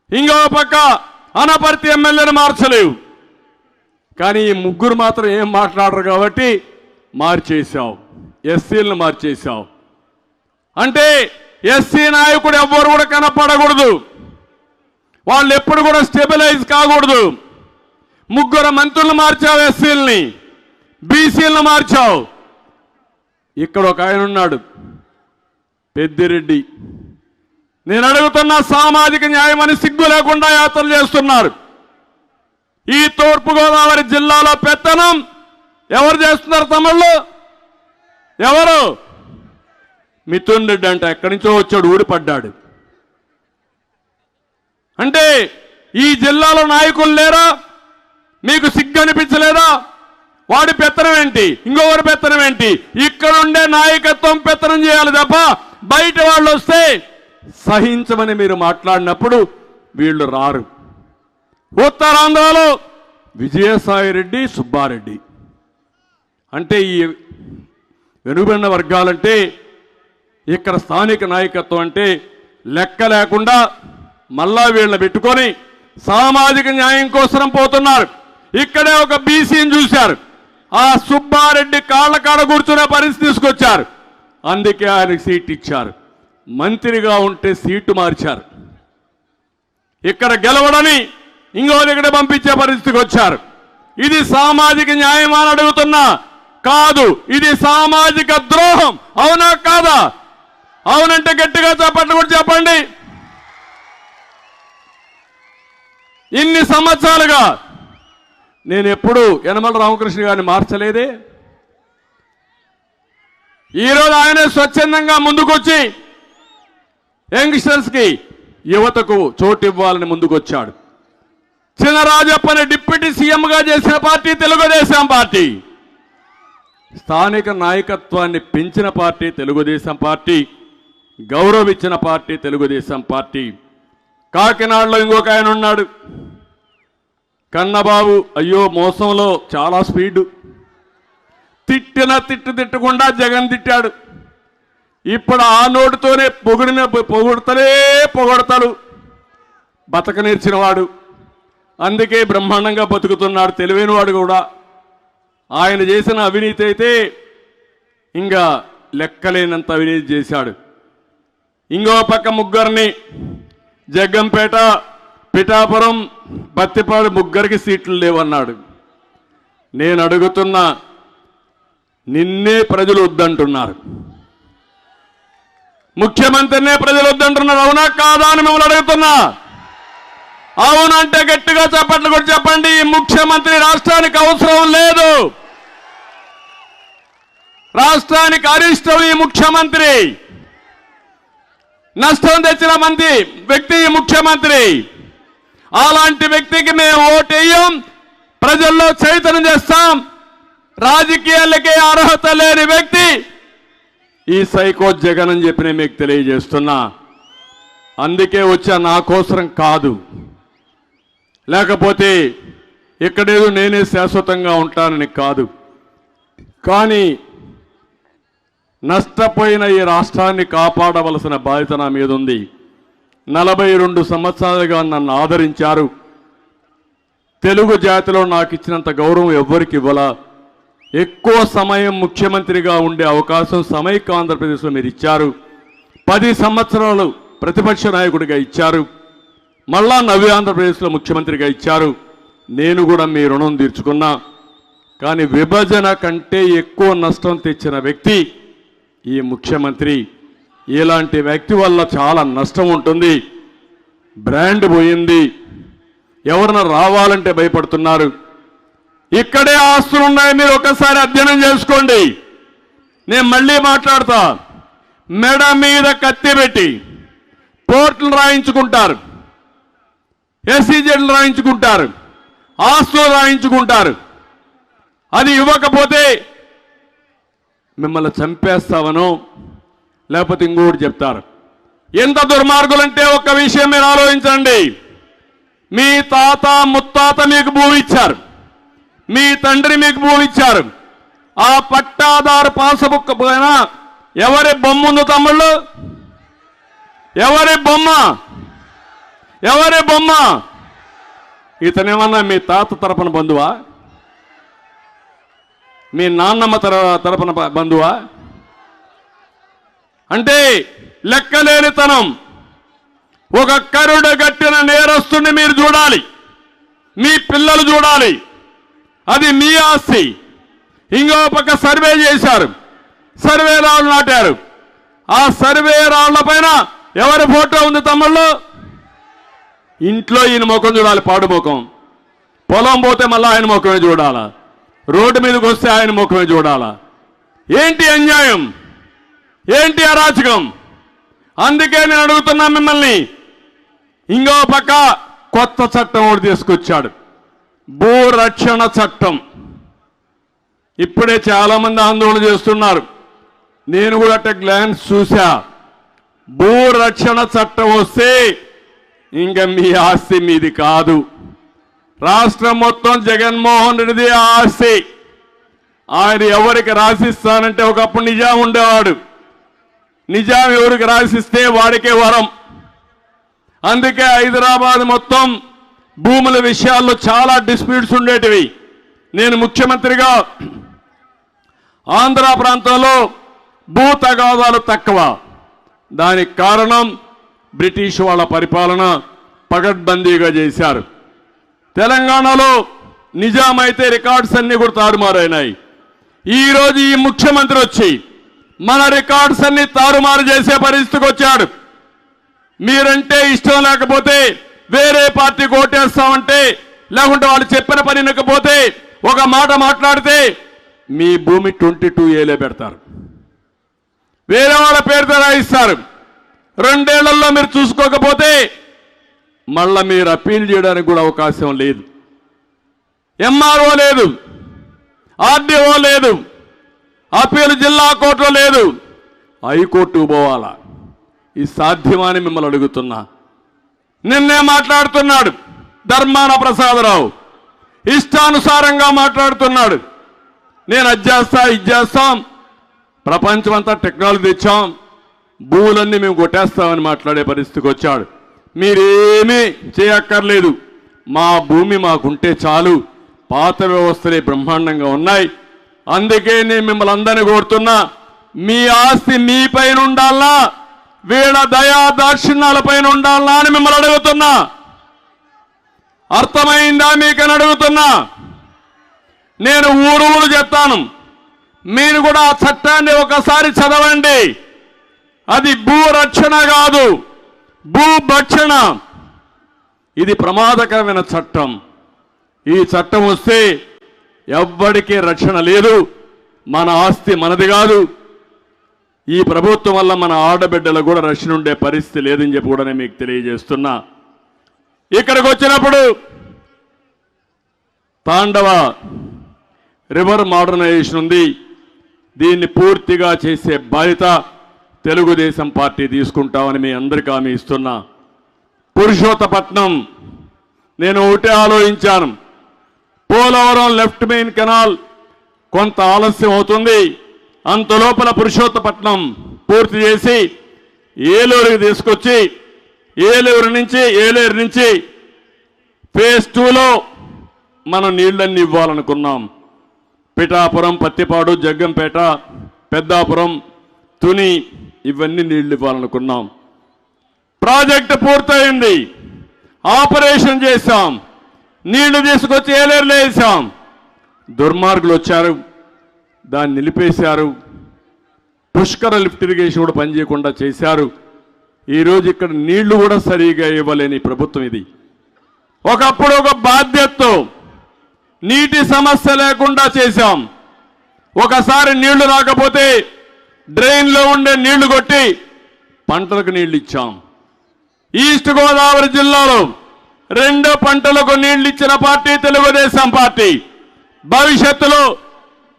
ఇంకో పక్క అనపర్తి ఎమ్మెల్యేని మార్చలేవు. కానీ ఈ 3 మాత్రం ఏం మాట్లాడరు కాబట్టి మార్చేశావు. ఎస్సీలను మార్చేశావు. అంటే ఎస్సీ నాయకుడు ఎవ్వరు కూడా కనపడకూడదు. వాళ్ళు ఎప్పుడు కూడా స్టెబిలైజ్ కాకూడదు. 3 మంత్రులు మార్చావు, ఎస్సీలని, బీసీలను మార్చావు. ఇక్కడ ఒక ఆయన ఉన్నాడు పెద్దిరెడ్డి. నేను అడుగుతున్న సామాజిక న్యాయం అని సిగ్గు లేకుండా యాత్రలు చేస్తున్నారు. ఈ తూర్పుగోదావరి జిల్లాలో పెత్తనం ఎవరు చేస్తున్నారు? తమిళ్ళు ఎవరు? మిథున్ రెడ్డి అంట, ఎక్కడి నుంచో వచ్చాడు, ఊడిపడ్డాడు. అంటే ఈ జిల్లాలో నాయకులు లేరా? మీకు సిగ్గు అనిపించలేదా? వాడి పెత్తనం ఏంటి, ఇంకొకరి పెత్తనం ఏంటి? ఇక్కడుండే నాయకత్వం పెత్తనం చేయాలి తప్ప బయట వాళ్ళు వస్తే సహించమని మీరు మాట్లాడినప్పుడు వీళ్ళు రారు. ఉత్తరాంధ్రలో విజయసాయిరెడ్డి, సుబ్బారెడ్డి అంటే ఈ వెనుకబడిన వర్గాలంటే, ఇక్కడ స్థానిక నాయకత్వం అంటే లెక్క లేకుండా మళ్ళా వీళ్ళని పెట్టుకొని సామాజిక న్యాయం కోసం పోతున్నారు. ఇక్కడే ఒక బీసీని చూశారు, ఆ సుబ్బారెడ్డి కాళ్ళ కాడ కూర్చునే పరిస్థితి తీసుకొచ్చారు. అందుకే ఆయనకు సీట్ ఇచ్చారు. మంత్రిగా ఉంటే సీటు మార్చారు. ఇక్కడ గెలవడని ఇంకో దగ్గర పంపించే పరిస్థితికి వచ్చారు. ఇది సామాజిక న్యాయం అని అడుగుతున్నా. కాదు, ఇది సామాజిక ద్రోహం. అవునా కాదా? అవునంటే గట్టిగా చప్పట్లు కూడా చెప్పండి. ఇన్ని సంవత్సరాలుగా నేను ఎప్పుడూ యనమల రామకృష్ణ గారిని మార్చలేదే. ఈరోజు ఆయన స్వచ్ఛందంగా ముందుకొచ్చి యంగ్స్టర్స్కి యువతకు చోటు ఇవ్వాలని ముందుకొచ్చాడు. చినరాజప్పని డిప్యూటీ సీఎంగా చేసిన పార్టీ తెలుగుదేశం పార్టీ. స్థానిక నాయకత్వాన్ని పెంచిన పార్టీ తెలుగుదేశం పార్టీ, గౌరవించిన పార్టీ తెలుగుదేశం పార్టీ. కాకినాడలో ఇంకొక ఆయన ఉన్నాడు కన్నబాబు. అయ్యో మోసంలో చాలా స్పీడు. తిట్టకుండా జగన్ తిట్టాడు. ఇప్పుడు ఆ నోటితోనే పొగడతాడు. బతక నేర్చినవాడు, అందుకే బ్రహ్మాండంగా బతుకుతున్నాడు. తెలివైనవాడు కూడా. ఆయన చేసిన అవినీతి అయితే ఇంకా లెక్కలేనంత అవినీతి చేశాడు. ఇంకో పక్క ముగ్గురిని జగ్గంపేట, పిఠాపురం, బత్తిపాడు ముగ్గురికి సీట్లు లేవన్నాడు. నేను అడుగుతున్నా, నిన్నే ప్రజలు వద్దంటున్నారు, ముఖ్యమంత్రినే ప్రజలు వద్దంటున్నారు. అవునా కాదా అని మిమ్మల్ని అడుగుతున్నా. అవునంటే గట్టిగా చప్పట్లు కూడా చెప్పండి. ఈ ముఖ్యమంత్రి రాష్ట్రానికి అవసరం లేదు. రాష్ట్రానికి అరిష్టం ఈ ముఖ్యమంత్రి. నష్టం తెచ్చిన వ్యక్తి ఈ ముఖ్యమంత్రి. అలాంటి వ్యక్తికి మేము ఓటేయం, ప్రజల్లో చైతన్యం చేస్తాం. రాజకీయాలకే అర్హత లేని వ్యక్తి ఈ సైకో జగన్ అని చెప్పి నేను మీకు తెలియజేస్తున్నా. అందుకే వచ్చా, నా కోసరం కాదు. లేకపోతే ఇక్కడేదో నేనే శాశ్వతంగా ఉంటానని కాదు. కానీ నష్టపోయిన ఈ రాష్ట్రాన్ని కాపాడవలసిన బాధ్యత నా మీద ఉంది. 42 సంవత్సరాలుగా నన్ను ఆదరించారు. తెలుగు జాతిలో నాకు ఇచ్చినంత గౌరవం ఎవ్వరికి ఇవ్వలా. ఎక్కువ సమయం ముఖ్యమంత్రిగా ఉండే అవకాశం సమైక్య ఆంధ్రప్రదేశ్లో మీరు ఇచ్చారు. 10 సంవత్సరాలు ప్రతిపక్ష నాయకుడిగా ఇచ్చారు. మళ్ళా నవ్య ఆంధ్రప్రదేశ్లో ముఖ్యమంత్రిగా ఇచ్చారు. నేను కూడా మీ రుణం తీర్చుకున్నా. కానీ విభజన కంటే ఎక్కువ నష్టం తెచ్చిన వ్యక్తి ఈ ముఖ్యమంత్రి. ఇలాంటి వ్యక్తి వల్ల చాలా నష్టం ఉంటుంది. బ్రాండ్ పోయింది. ఎవరన్నా రావాలంటే భయపడుతున్నారు. ఇక్కడే ఆస్తులు ఉన్నాయి, మీరు ఒకసారి అధ్యయనం చేసుకోండి. నేను మళ్ళీ మాట్లాడతా. మెడ మీద కత్తి పెట్టి పోర్టులు రాయించుకుంటారు, ఎస్సీజెడ్లు రాయించుకుంటారు, ఆస్తులు రాయించుకుంటారు. అది ఇవ్వకపోతే మిమ్మల్ని చంపేస్తావనో లేకపోతే ఇంకోటి చెప్తారు. ఎంత దుర్మార్గులంటే ఒక్క విషయం మీరు ఆలోచించండి. మీ తాత ముత్తాత మీకు భూమి ఇచ్చారు, మీ తండ్రి మీకు భూమి ఇచ్చారు. ఆ పట్టాదారు పాసబుక్ పైన ఎవరి బొమ్మ ఉంది తమ్ముళ్ళు? ఎవరి బొమ్మ? ఎవరి బొమ్మ? ఇతనేమన్నా మీ తాత తరపున బంధువా? మీ నాన్నమ్మ తరపున బంధువా? అంటే లెక్కలేనితనం. ఒక కరుడు గట్టిన నేరస్తుని మీరు చూడాలి, మీ పిల్లలు చూడాలి. అది మీ ఆస్తి. ఇంకో పక్క సర్వే చేశారు, సర్వే రాళ్ళు నాటారు. ఆ సర్వే రాళ్ల పైన ఎవరి ఫోటో ఉంది తమ్ముళ్ళు? ఇంట్లో ఈయన ముఖం చూడాలి, పాడు ముఖం. పొలం పోతే మళ్ళీ ఆయన ముఖమే చూడాలా, రోడ్డు మీదకి వస్తే ఆయన ముఖమే చూడాలా. ఏంటి అన్యాయం, ఏంటి అరాచకం? అందుకే నేను అడుగుతున్నా మిమ్మల్ని. ఇంకో పక్క కొత్త చట్టం ఒకటి తీసుకొచ్చాడు, భూరక్షణ చట్టం. ఇప్పుడే చాలా మంది ఆందోళన చేస్తున్నారు. నేను కూడా అట్ట గ్లాన్స్ చూసా. భూరక్షణ చట్టం వస్తే ఇంకా మీ ఆస్తి మీది కాదు. రాష్ట్రం మొత్తం జగన్మోహన్ రెడ్డిది ఆస్తి. ఆయన ఎవరికి రాసిస్తానంటే ఒకప్పుడు నిజాం ఉండేవాడు. నిజాం ఎవరికి రాసిస్తే వాడికే వరం. అందుకే హైదరాబాద్ మొత్తం భూముల విషయాల్లో చాలా డిస్ప్యూట్స్ ఉండేటివి. నేను ముఖ్యమంత్రిగా ఆంధ్ర ప్రాంతంలో భూ తగాదాలు తక్కువ. దానికి కారణం బ్రిటిష్ వాళ్ళ పరిపాలన పగడ్బందీగా చేశారు. తెలంగాణలో నిజాం అయితే రికార్డ్స్ అన్ని కూడా తారుమారైనాయి. ఈరోజు ఈ ముఖ్యమంత్రి వచ్చి మన రికార్డ్స్ అన్ని తారుమారు చేసే పరిస్థితికి వచ్చాడు. మీరంటే ఇష్టం లేకపోతే వేరే పార్టీ ఓటేస్తామంటే, లేకుంటే వాళ్ళు చెప్పిన పని వినకపోతే ఒక మాట మాట్లాడితే మీ భూమి 22A పెడతారు, వేరే వాళ్ళ పేరుతో రాయిస్తారు. 2 ఏళ్లలో మీరు చూసుకోకపోతే మళ్ళా మీరు అప్పీల్ చేయడానికి కూడా అవకాశం లేదు. ఎంఆర్ఓ లేదు, ఆర్డీఓ లేదు, అప్పీల్ జిల్లా కోర్టులో లేదు, హైకోర్టుకు పోవాలా. ఇది సాధ్యమని మిమ్మల్ని అడుగుతున్నా. నిన్నే మాట్లాడుతున్నాడు ధర్మాన ప్రసాదరావు, ఇష్టానుసారంగా మాట్లాడుతున్నాడు. నేను అది చేస్తా, ఇది చేస్తాం, ప్రపంచం అంతా టెక్నాలజీ తెచ్చాం, భూములన్నీ మేము కొట్టేస్తామని మాట్లాడే పరిస్థితికి వచ్చాడు. మీరేమీ చేయక్కర్లేదు, మా భూమి మాకుంటే చాలు, పాత వ్యవస్థలే బ్రహ్మాండంగా ఉన్నాయి. అందుకే నేను మిమ్మల్ని అందరినీ కోరుతున్నా, మీ ఆస్తి మీ పైన ఉండాలా, వీళ్ళ దయా దాక్షిణ్యాల పైన ఉండాలా అని మిమ్మల్ని అడుగుతున్నా. అర్థమైందా మీకని అడుగుతున్నా. నేను ఊరు చెప్తాను, మీరు కూడా ఆ చట్టాన్ని ఒకసారి చదవండి. అది భూరక్షణ కాదు, భూభక్షణ. ఇది ప్రమాదకరమైన చట్టం. ఈ చట్టం వస్తే ఎవ్వడికి రక్షణ లేదు, మన ఆస్తి మనది కాదు. ఈ ప్రభుత్వం వల్ల మన ఆడబిడ్డలకు కూడా రక్షణ ఉండే పరిస్థితి లేదని చెప్పి కూడా నేను మీకు తెలియజేస్తున్నా. ఇక్కడికి వచ్చినప్పుడు తాండవ రివర్ మోడర్నైజేషన్ ఉంది, దీన్ని పూర్తిగా చేసే బాధ్యత తెలుగుదేశం పార్టీ తీసుకుంటామని మీ అందరికీ హామీ ఇస్తున్నా. పురుషోత్తపట్నం నేను ఒకటే ఆలోచించాను, పోలవరం లెఫ్ట్ మెయిన్ కెనాల్ కొంత ఆలస్యం అవుతుంది, అంతలోపల పురుషోత్తపట్నం పూర్తి చేసి ఏలూరుకి తీసుకొచ్చి ఏలూరు నుంచి ఫేజ్ 2లో మనం నీళ్ళన్నీ ఇవ్వాలనుకున్నాం. పిఠాపురం, పత్తిపాడు, జగ్గంపేట, పెద్దాపురం, తుని ఇవన్నీ నీళ్లు ఇవ్వాలనుకున్నాం. ప్రాజెక్టు పూర్తయింది, ఆపరేషన్ చేశాం, నీళ్లు తీసుకొచ్చి ఏలేరులో వేసాం. దుర్మార్గులు వచ్చారు, దాన్ని నిలిపేశారు. పుష్కర లిఫ్ట్ ఇరిగేషన్ కూడా పనిచేయకుండా చేశారు. ఈరోజు ఇక్కడ నీళ్లు కూడా సరిగా ఇవ్వలేని ప్రభుత్వం ఇది. ఒకప్పుడు ఒక బాధ్యతతో నీటి సమస్య లేకుండా చేశాం. ఒకసారి నీళ్లు రాకపోతే డ్రైన్లో ఉండే నీళ్లు కొట్టి పంటలకు నీళ్లు ఇచ్చాం. ఈస్ట్ గోదావరి జిల్లాలో 2 పంటలకు నీళ్లు ఇచ్చిన పార్టీ తెలుగుదేశం పార్టీ. భవిష్యత్తులో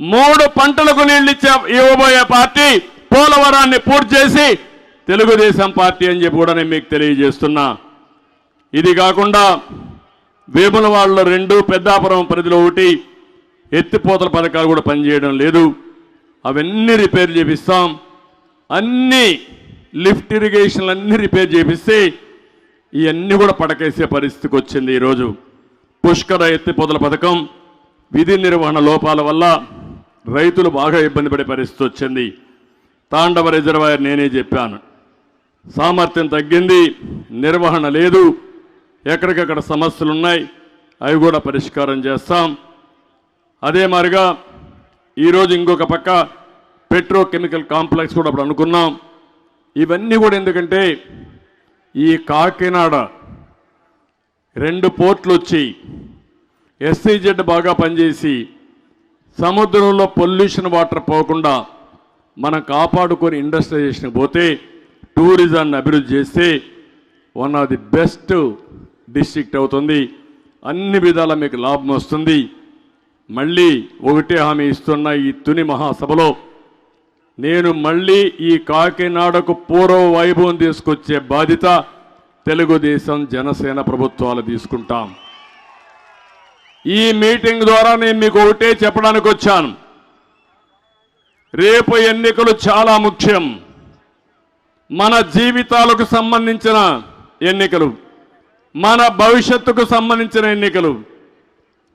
3 పంటలకు నీళ్లు ఇవ్వబోయే పార్టీ. పోలవరాన్ని పూర్తి చేసి తెలుగుదేశం పార్టీ అని చెప్పి కూడా నేను మీకు తెలియజేస్తున్నా. ఇది కాకుండా వేములవాడలో 2, పెద్దాపురం పరిధిలో 1 ఎత్తిపోతల పథకాలు కూడా పనిచేయడం లేదు. అవన్నీ రిపేర్ చేపిస్తాం. అన్ని లిఫ్ట్ ఇరిగేషన్లు అన్ని రిపేర్ చేపిస్తే ఇవన్నీ కూడా పడకేసే పరిస్థితికి వచ్చింది. ఈరోజు పుష్కర ఎత్తిపోతల పథకం విధి నిర్వహణ లోపాల వల్ల రైతులు బాగా ఇబ్బంది పడే పరిస్థితి వచ్చింది. తాండవ రిజర్వాయర్ నేనే చెప్పాను, సామర్థ్యం తగ్గింది, నిర్వహణ లేదు, ఎక్కడికక్కడ సమస్యలు ఉన్నాయి, అవి కూడా పరిష్కారం చేస్తాం. అదే మాదిరిగా ఈరోజు ఇంకొక పక్క పెట్రోకెమికల్ కాంప్లెక్స్ కూడా అప్పుడు అనుకున్నాం. ఇవన్నీ కూడా ఎందుకంటే ఈ కాకినాడ 2 పోర్ట్లు వచ్చి SEZ బాగా పనిచేసి సముద్రంలో పొల్యూషన్ వాటర్ పోకుండా మనం కాపాడుకొని ఇండస్ట్రియలైజేషన్కి పోతే టూరిజాన్ని అభివృద్ధి చేస్తే one of the best district అవుతుంది. అన్ని విధాల మీకు లాభం వస్తుంది. మళ్ళీ ఒకటే హామీ ఇస్తున్న ఈ తుని మహాసభలో నేను మళ్ళీ ఈ కాకినాడకు పూర్వ వైభవం తీసుకొచ్చే బాధ్యత తెలుగుదేశం జనసేన ప్రభుత్వాలు తీసుకుంటాం. ఈ మీటింగ్ ద్వారా నేను మీకు ఒకటే చెప్పడానికి వచ్చాను, రేపు ఎన్నికలు చాలా ముఖ్యం. మన జీవితాలకు సంబంధించిన ఎన్నికలు, మన భవిష్యత్తుకు సంబంధించిన ఎన్నికలు.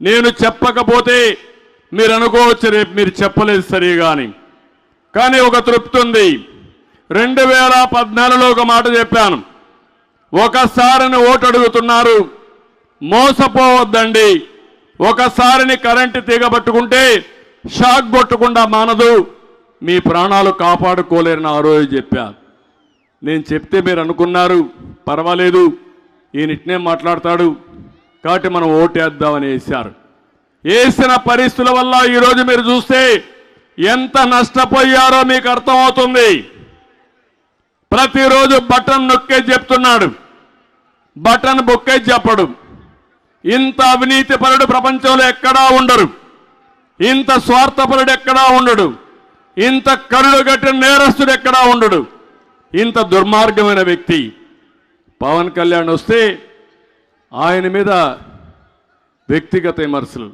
నేను చెప్పకపోతే మీరు అనుకోవచ్చు రేపు మీరు చెప్పలేదు సరిగా అని, కానీ ఒక తృప్తి ఉంది. 2014లో ఒక మాట చెప్పాను, ఒకసారిని ఓటు అడుగుతున్నారు, మోసపోవద్దండి. ఒకసారిని కరెంటు తీగ పట్టుకుంటే షాక్ కొట్టకుండా మానదు, మీ ప్రాణాలు కాపాడుకోలేరని ఆ రోజు చెప్పా. నేను చెప్తే మీరు అనుకున్నారు పర్వాలేదు ఈయన ఇట్నే మాట్లాడతాడు కాబట్టి మనం ఓటేద్దామని వేశారు. వేసిన పరిస్థితుల వల్ల ఈరోజు మీరు చూస్తే ఎంత నష్టపోయారో మీకు అర్థమవుతుంది. ప్రతిరోజు బటన్ నొక్కే చెప్తున్నాడు, బటన్ బొక్కే చెప్పడు. ఇంత అవినీతిపరుడు ప్రపంచంలో ఎక్కడా ఉండరు, ఇంత స్వార్థపరుడు ఎక్కడా ఉండడు, ఇంత కరుడు గట్టిన నేరస్తుడు ఎక్కడా ఉండడు, ఇంత దుర్మార్గమైన వ్యక్తి. పవన్ కళ్యాణ్ వస్తే ఆయన మీద వ్యక్తిగత విమర్శలు,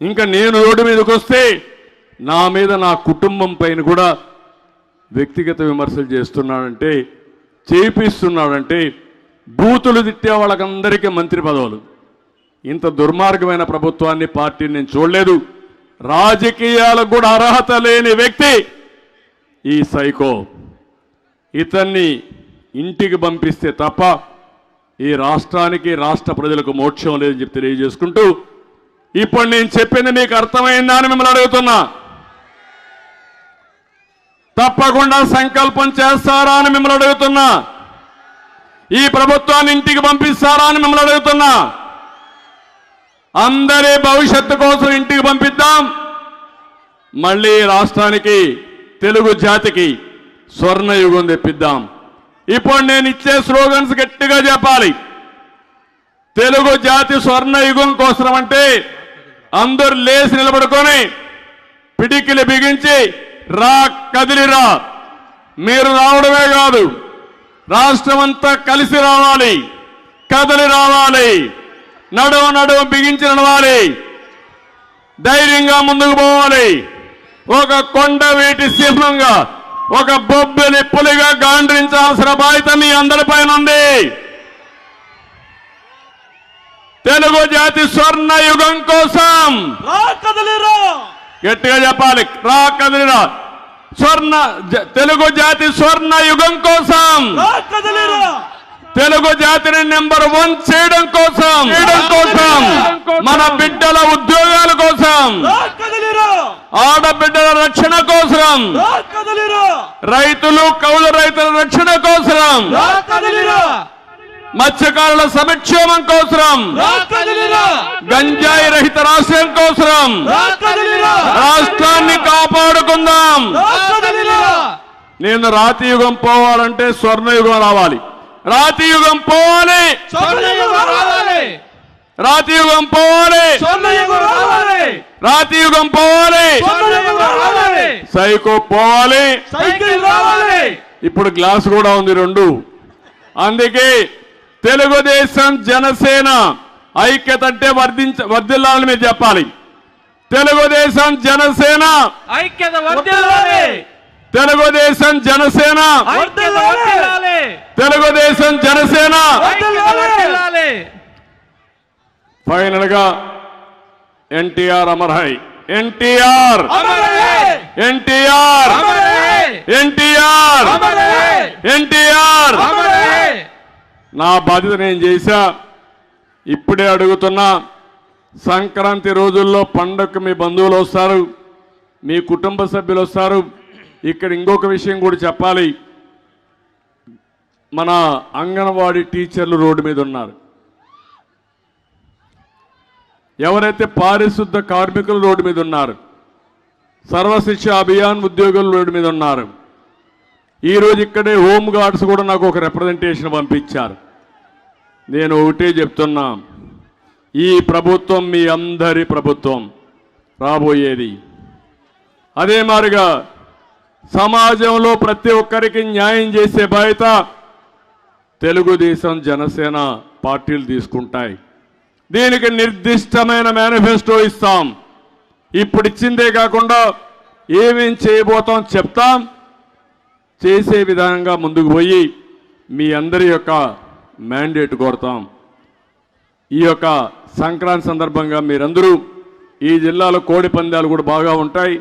ఇంకా నేను రోడ్డు మీదకి వస్తే నా మీద నా కుటుంబం పైన కూడా వ్యక్తిగత విమర్శలు చేస్తున్నాడంటే, చేపిస్తున్నాడంటే బూతులు తిట్టే వాళ్ళకందరికీ మంత్రి పదవులు. ఇంత దుర్మార్గమైన ప్రభుత్వాన్ని పార్టీని నేను చూడలేదు. రాజకీయాలకు కూడా అర్హత లేని వ్యక్తి ఈ సైకో. ఇతన్ని ఇంటికి పంపిస్తే తప్ప ఈ రాష్ట్రానికి రాష్ట్ర ప్రజలకు మోక్షం లేదని చెప్పి తెలియజేసుకుంటూ, ఇప్పుడు నేను చెప్పింది మీకు అర్థమైందా అని మిమ్మల్ని అడుగుతున్నా. తప్పకుండా సంకల్పం చేస్తారా అని మిమ్మల్ని అడుగుతున్నా. ఈ ప్రభుత్వాన్ని ఇంటికి పంపిస్తారా అని మిమ్మల్ని అడుగుతున్నా. అందరి భవిష్యత్తు కోసం ఇంటికి పంపిద్దాం. మళ్ళీ రాష్ట్రానికి, తెలుగు జాతికి స్వర్ణయుగం తెప్పిద్దాం. ఇప్పుడు నేను ఇచ్చే స్లోగన్స్ గట్టిగా చెప్పాలి. తెలుగు జాతి స్వర్ణయుగం కోసం అంటే అందరూ లేచి నిలబడుకొని పిడికిలి బిగించి రా కదిలిరా. మీరు రావడమే కాదు, రాష్ట్రమంతా కలిసి రావాలి, కదిలి రావాలి, నడుము బిగించి నడవాలి, ధైర్యంగా ముందుకు పోవాలి. ఒక కొండ వీటి సింహంగా, ఒక బొబ్బిలి పులిగా గాండ్రించాల్సిన బాధ్యత మీ అందరిపైన ఉంది. తెలుగు జాతి స్వర్ణ యుగం కోసం గట్టిగా చెప్పాలి, రా కదిలిరా. తెలుగు జాతి స్వర్ణ యుగం కోసం, తెలుగు జాతిని నెంబర్ 1 చేయడం కోసం, మన బిడ్డల ఉద్యోగాల కోసం, ఆడబిడ్డల రక్షణ కోసం, రైతులు కౌలు రైతుల రక్షణ కోసం, మత్స్యకారుల సంక్షేమం కోసం, గంజాయి రహిత రాష్ట్రం కోసం రాష్ట్రాన్ని కాపాడుకుందాం. నేను రాతి యుగం పోవాలంటే స్వర్ణయుగం రావాలి. రాతి యుగం పోవాలి, రాతి యుగం పోవాలి, రాతి యుగం పోవాలి, సైకో పోవాలి. ఇప్పుడు గ్లాస్ కూడా ఉంది రెండు. అందుకే తెలుగుదేశం జనసేన ఐక్యత అంటే వర్ధిల్లాలని మీరు చెప్పాలి. తెలుగుదేశం జనసేన ఐక్యత వర్ధిల్లాలి, తెలుగుదేశం జనసేన వర్ధిల్లాలి, తెలుగుదేశం జనసేన వర్ధిల్లాలి. ఫైనల్ గా ఎన్టీఆర్ అమర్హై, ఎన్టీఆర్ ఎన్టీఆర్ ఎన్టీఆర్ ఎన్టీఆర్. నా బాధ్యత నేను చేశా. ఇప్పుడే అడుగుతున్నా, సంక్రాంతి రోజుల్లో పండగకు మీ బంధువులు వస్తారు, మీ కుటుంబ సభ్యులు వస్తారు. ఇక్కడ ఇంకొక విషయం కూడా చెప్పాలి. మన అంగన్వాడీ టీచర్లు రోడ్డు మీద ఉన్నారు, ఎవరైతే పారిశుద్ధ కార్మికులు రోడ్డు మీద ఉన్నారు, సర్వశిక్ష అభియాన్ ఉద్యోగులు రోడ్డు మీద ఉన్నారు. ఈరోజు ఇక్కడే హోమ్ గార్డ్స్ కూడా నాకు ఒక రిప్రజెంటేషన్ పంపించారు. నేను ఒకటే చెప్తున్నా, ఈ ప్రభుత్వం మీ అందరి ప్రభుత్వం రాబోయేది. అదే మాదిరిగా సమాజంలో ప్రతి ఒక్కరికి న్యాయం చేసే బాధ్యత తెలుగుదేశం జనసేన పార్టీలు తీసుకుంటాయి. దీనికి నిర్దిష్టమైన మేనిఫెస్టో ఇస్తాం. ఇప్పుడు ఇచ్చిందే కాకుండా ఏమేం చేయబోతాం చెప్తాం. చేసే విధంగా ముందుకు పోయి మీ అందరి యొక్క మ్యాండేట్ కోరుతాం. ఈ యొక్క సంక్రాంతి సందర్భంగా మీరందరూ, ఈ జిల్లాలో కోడి పందాలు కూడా బాగా ఉంటాయి.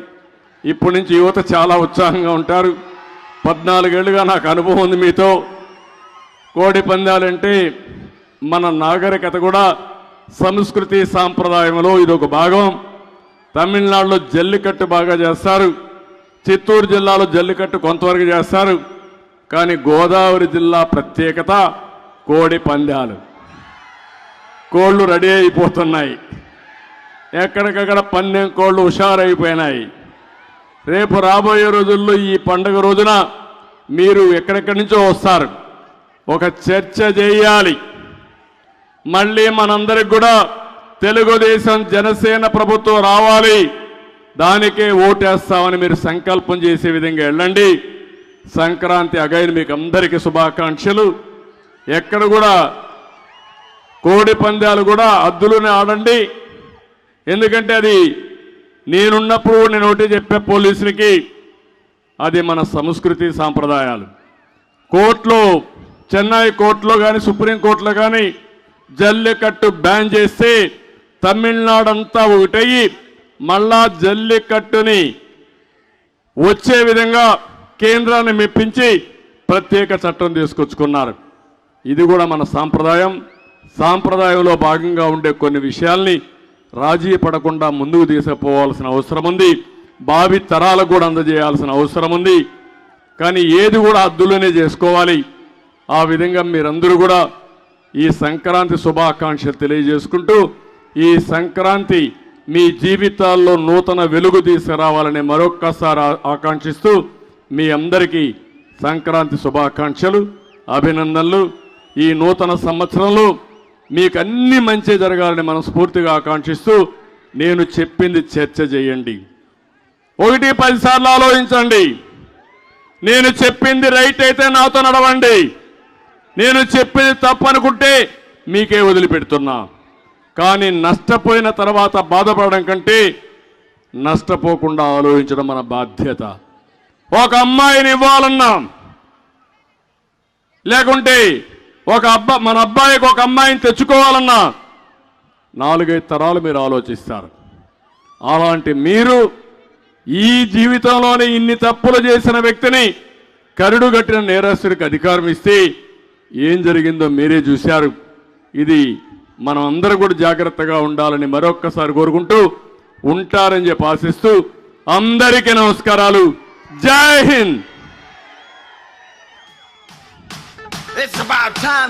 ఇప్పటి నుంచి యువత చాలా ఉత్సాహంగా ఉంటారు. 14 ఏళ్ళుగా నాకు అనుభవం ఉంది మీతో. కోడి పందాలంటే మన నాగరికత కూడా సంస్కృతి సాంప్రదాయంలో ఇదొక భాగం. తమిళనాడులో జల్లికట్టు బాగా చేస్తారు, చిత్తూరు జిల్లాలో జల్లికట్టు కొంతవరకు చేస్తారు, కానీ గోదావరి జిల్లా ప్రత్యేకత కోడి పందాలు. కోళ్ళు రెడీ అయిపోతున్నాయి, ఎక్కడికక్కడ పందెం కోళ్ళు హుషారైపోయినాయి. రేపు రాబోయే రోజుల్లో ఈ పండుగ రోజున మీరు ఎక్కడెక్కడి నుంచో వస్తారు, ఒక చర్చ చేయాలి. మళ్ళీ మనందరికి కూడా తెలుగుదేశం జనసేన ప్రభుత్వం రావాలి, దానికే ఓటేస్తామని మీరు సంకల్పం చేసే విధంగా వెళ్ళండి. సంక్రాంతి అగైన్ మీకు అందరికీ శుభాకాంక్షలు. ఎక్కడ కూడా కోడి పందాలు కూడా హద్దులోనే ఆడండి, ఎందుకంటే అది నేనున్నప్పుడు నేను ఒకటి చెప్పే పోలీసులకి, అది మన సంస్కృతి సాంప్రదాయాలు. కోర్టులో, చెన్నై కోర్టులో కానీ సుప్రీంకోర్టులో కానీ జల్లికట్టు బ్యాన్ చేస్తే తమిళనాడు అంతా ఒకటయ్యి మళ్ళా జల్లికట్టుని వచ్చే విధంగా కేంద్రాన్ని మెప్పించి ప్రత్యేక చట్టం తీసుకొచ్చుకున్నారు. ఇది కూడా మన సాంప్రదాయం. సాంప్రదాయంలో భాగంగా ఉండే కొన్ని విషయాల్ని రాజీ పడకుండా ముందుకు తీసుకుపోవాల్సిన అవసరం ఉంది, భావి తరాలకు కూడా అందజేయాల్సిన అవసరం ఉంది. కానీ ఏది కూడా హద్దులోనే చేసుకోవాలి. ఆ విధంగా మీరందరూ కూడా ఈ సంక్రాంతి శుభాకాంక్షలు తెలియజేసుకుంటూ, ఈ సంక్రాంతి మీ జీవితాల్లో నూతన వెలుగు తీసుకురావాలని మరొక్కసారి ఆకాంక్షిస్తూ మీ అందరికీ సంక్రాంతి శుభాకాంక్షలు, అభినందనలు. ఈ నూతన సంవత్సరంలో మీకు అన్ని మంచి జరగాలని మనస్ఫూర్తిగా ఆకాంక్షిస్తూ, నేను చెప్పింది చర్చ చేయండి. 1-10 సార్లు ఆలోచించండి. నేను చెప్పింది రైట్ అయితే నాతో నడవండి, నేను చెప్పింది తప్పనుకుంటే మీకే వదిలిపెడుతున్నా. కానీ నష్టపోయిన తర్వాత బాధపడడం కంటే నష్టపోకుండా ఆలోచించడం మన బాధ్యత. ఒక అమ్మాయిని ఇవ్వాలన్నా, లేకుంటే మన అబ్బాయికి ఒక అమ్మాయిని తెచ్చుకోవాలన్నా 4-5 తరాలు మీరు ఆలోచిస్తారు. అలాంటి మీరు ఈ జీవితంలోనే ఇన్ని తప్పులు చేసిన వ్యక్తిని కరుడుగట్టిన నేరస్తుడికి అధికారం ఇస్తే ఏం జరిగిందో మీరే చూశారు. ఇది మనం అందరూ కూడా జాగ్రత్తగా ఉండాలని మరొక్కసారి కోరుకుంటూ ఉంటారని చెప్పి ఆశిస్తూ అందరికీ నమస్కారాలు. జై హింద్. It's about time.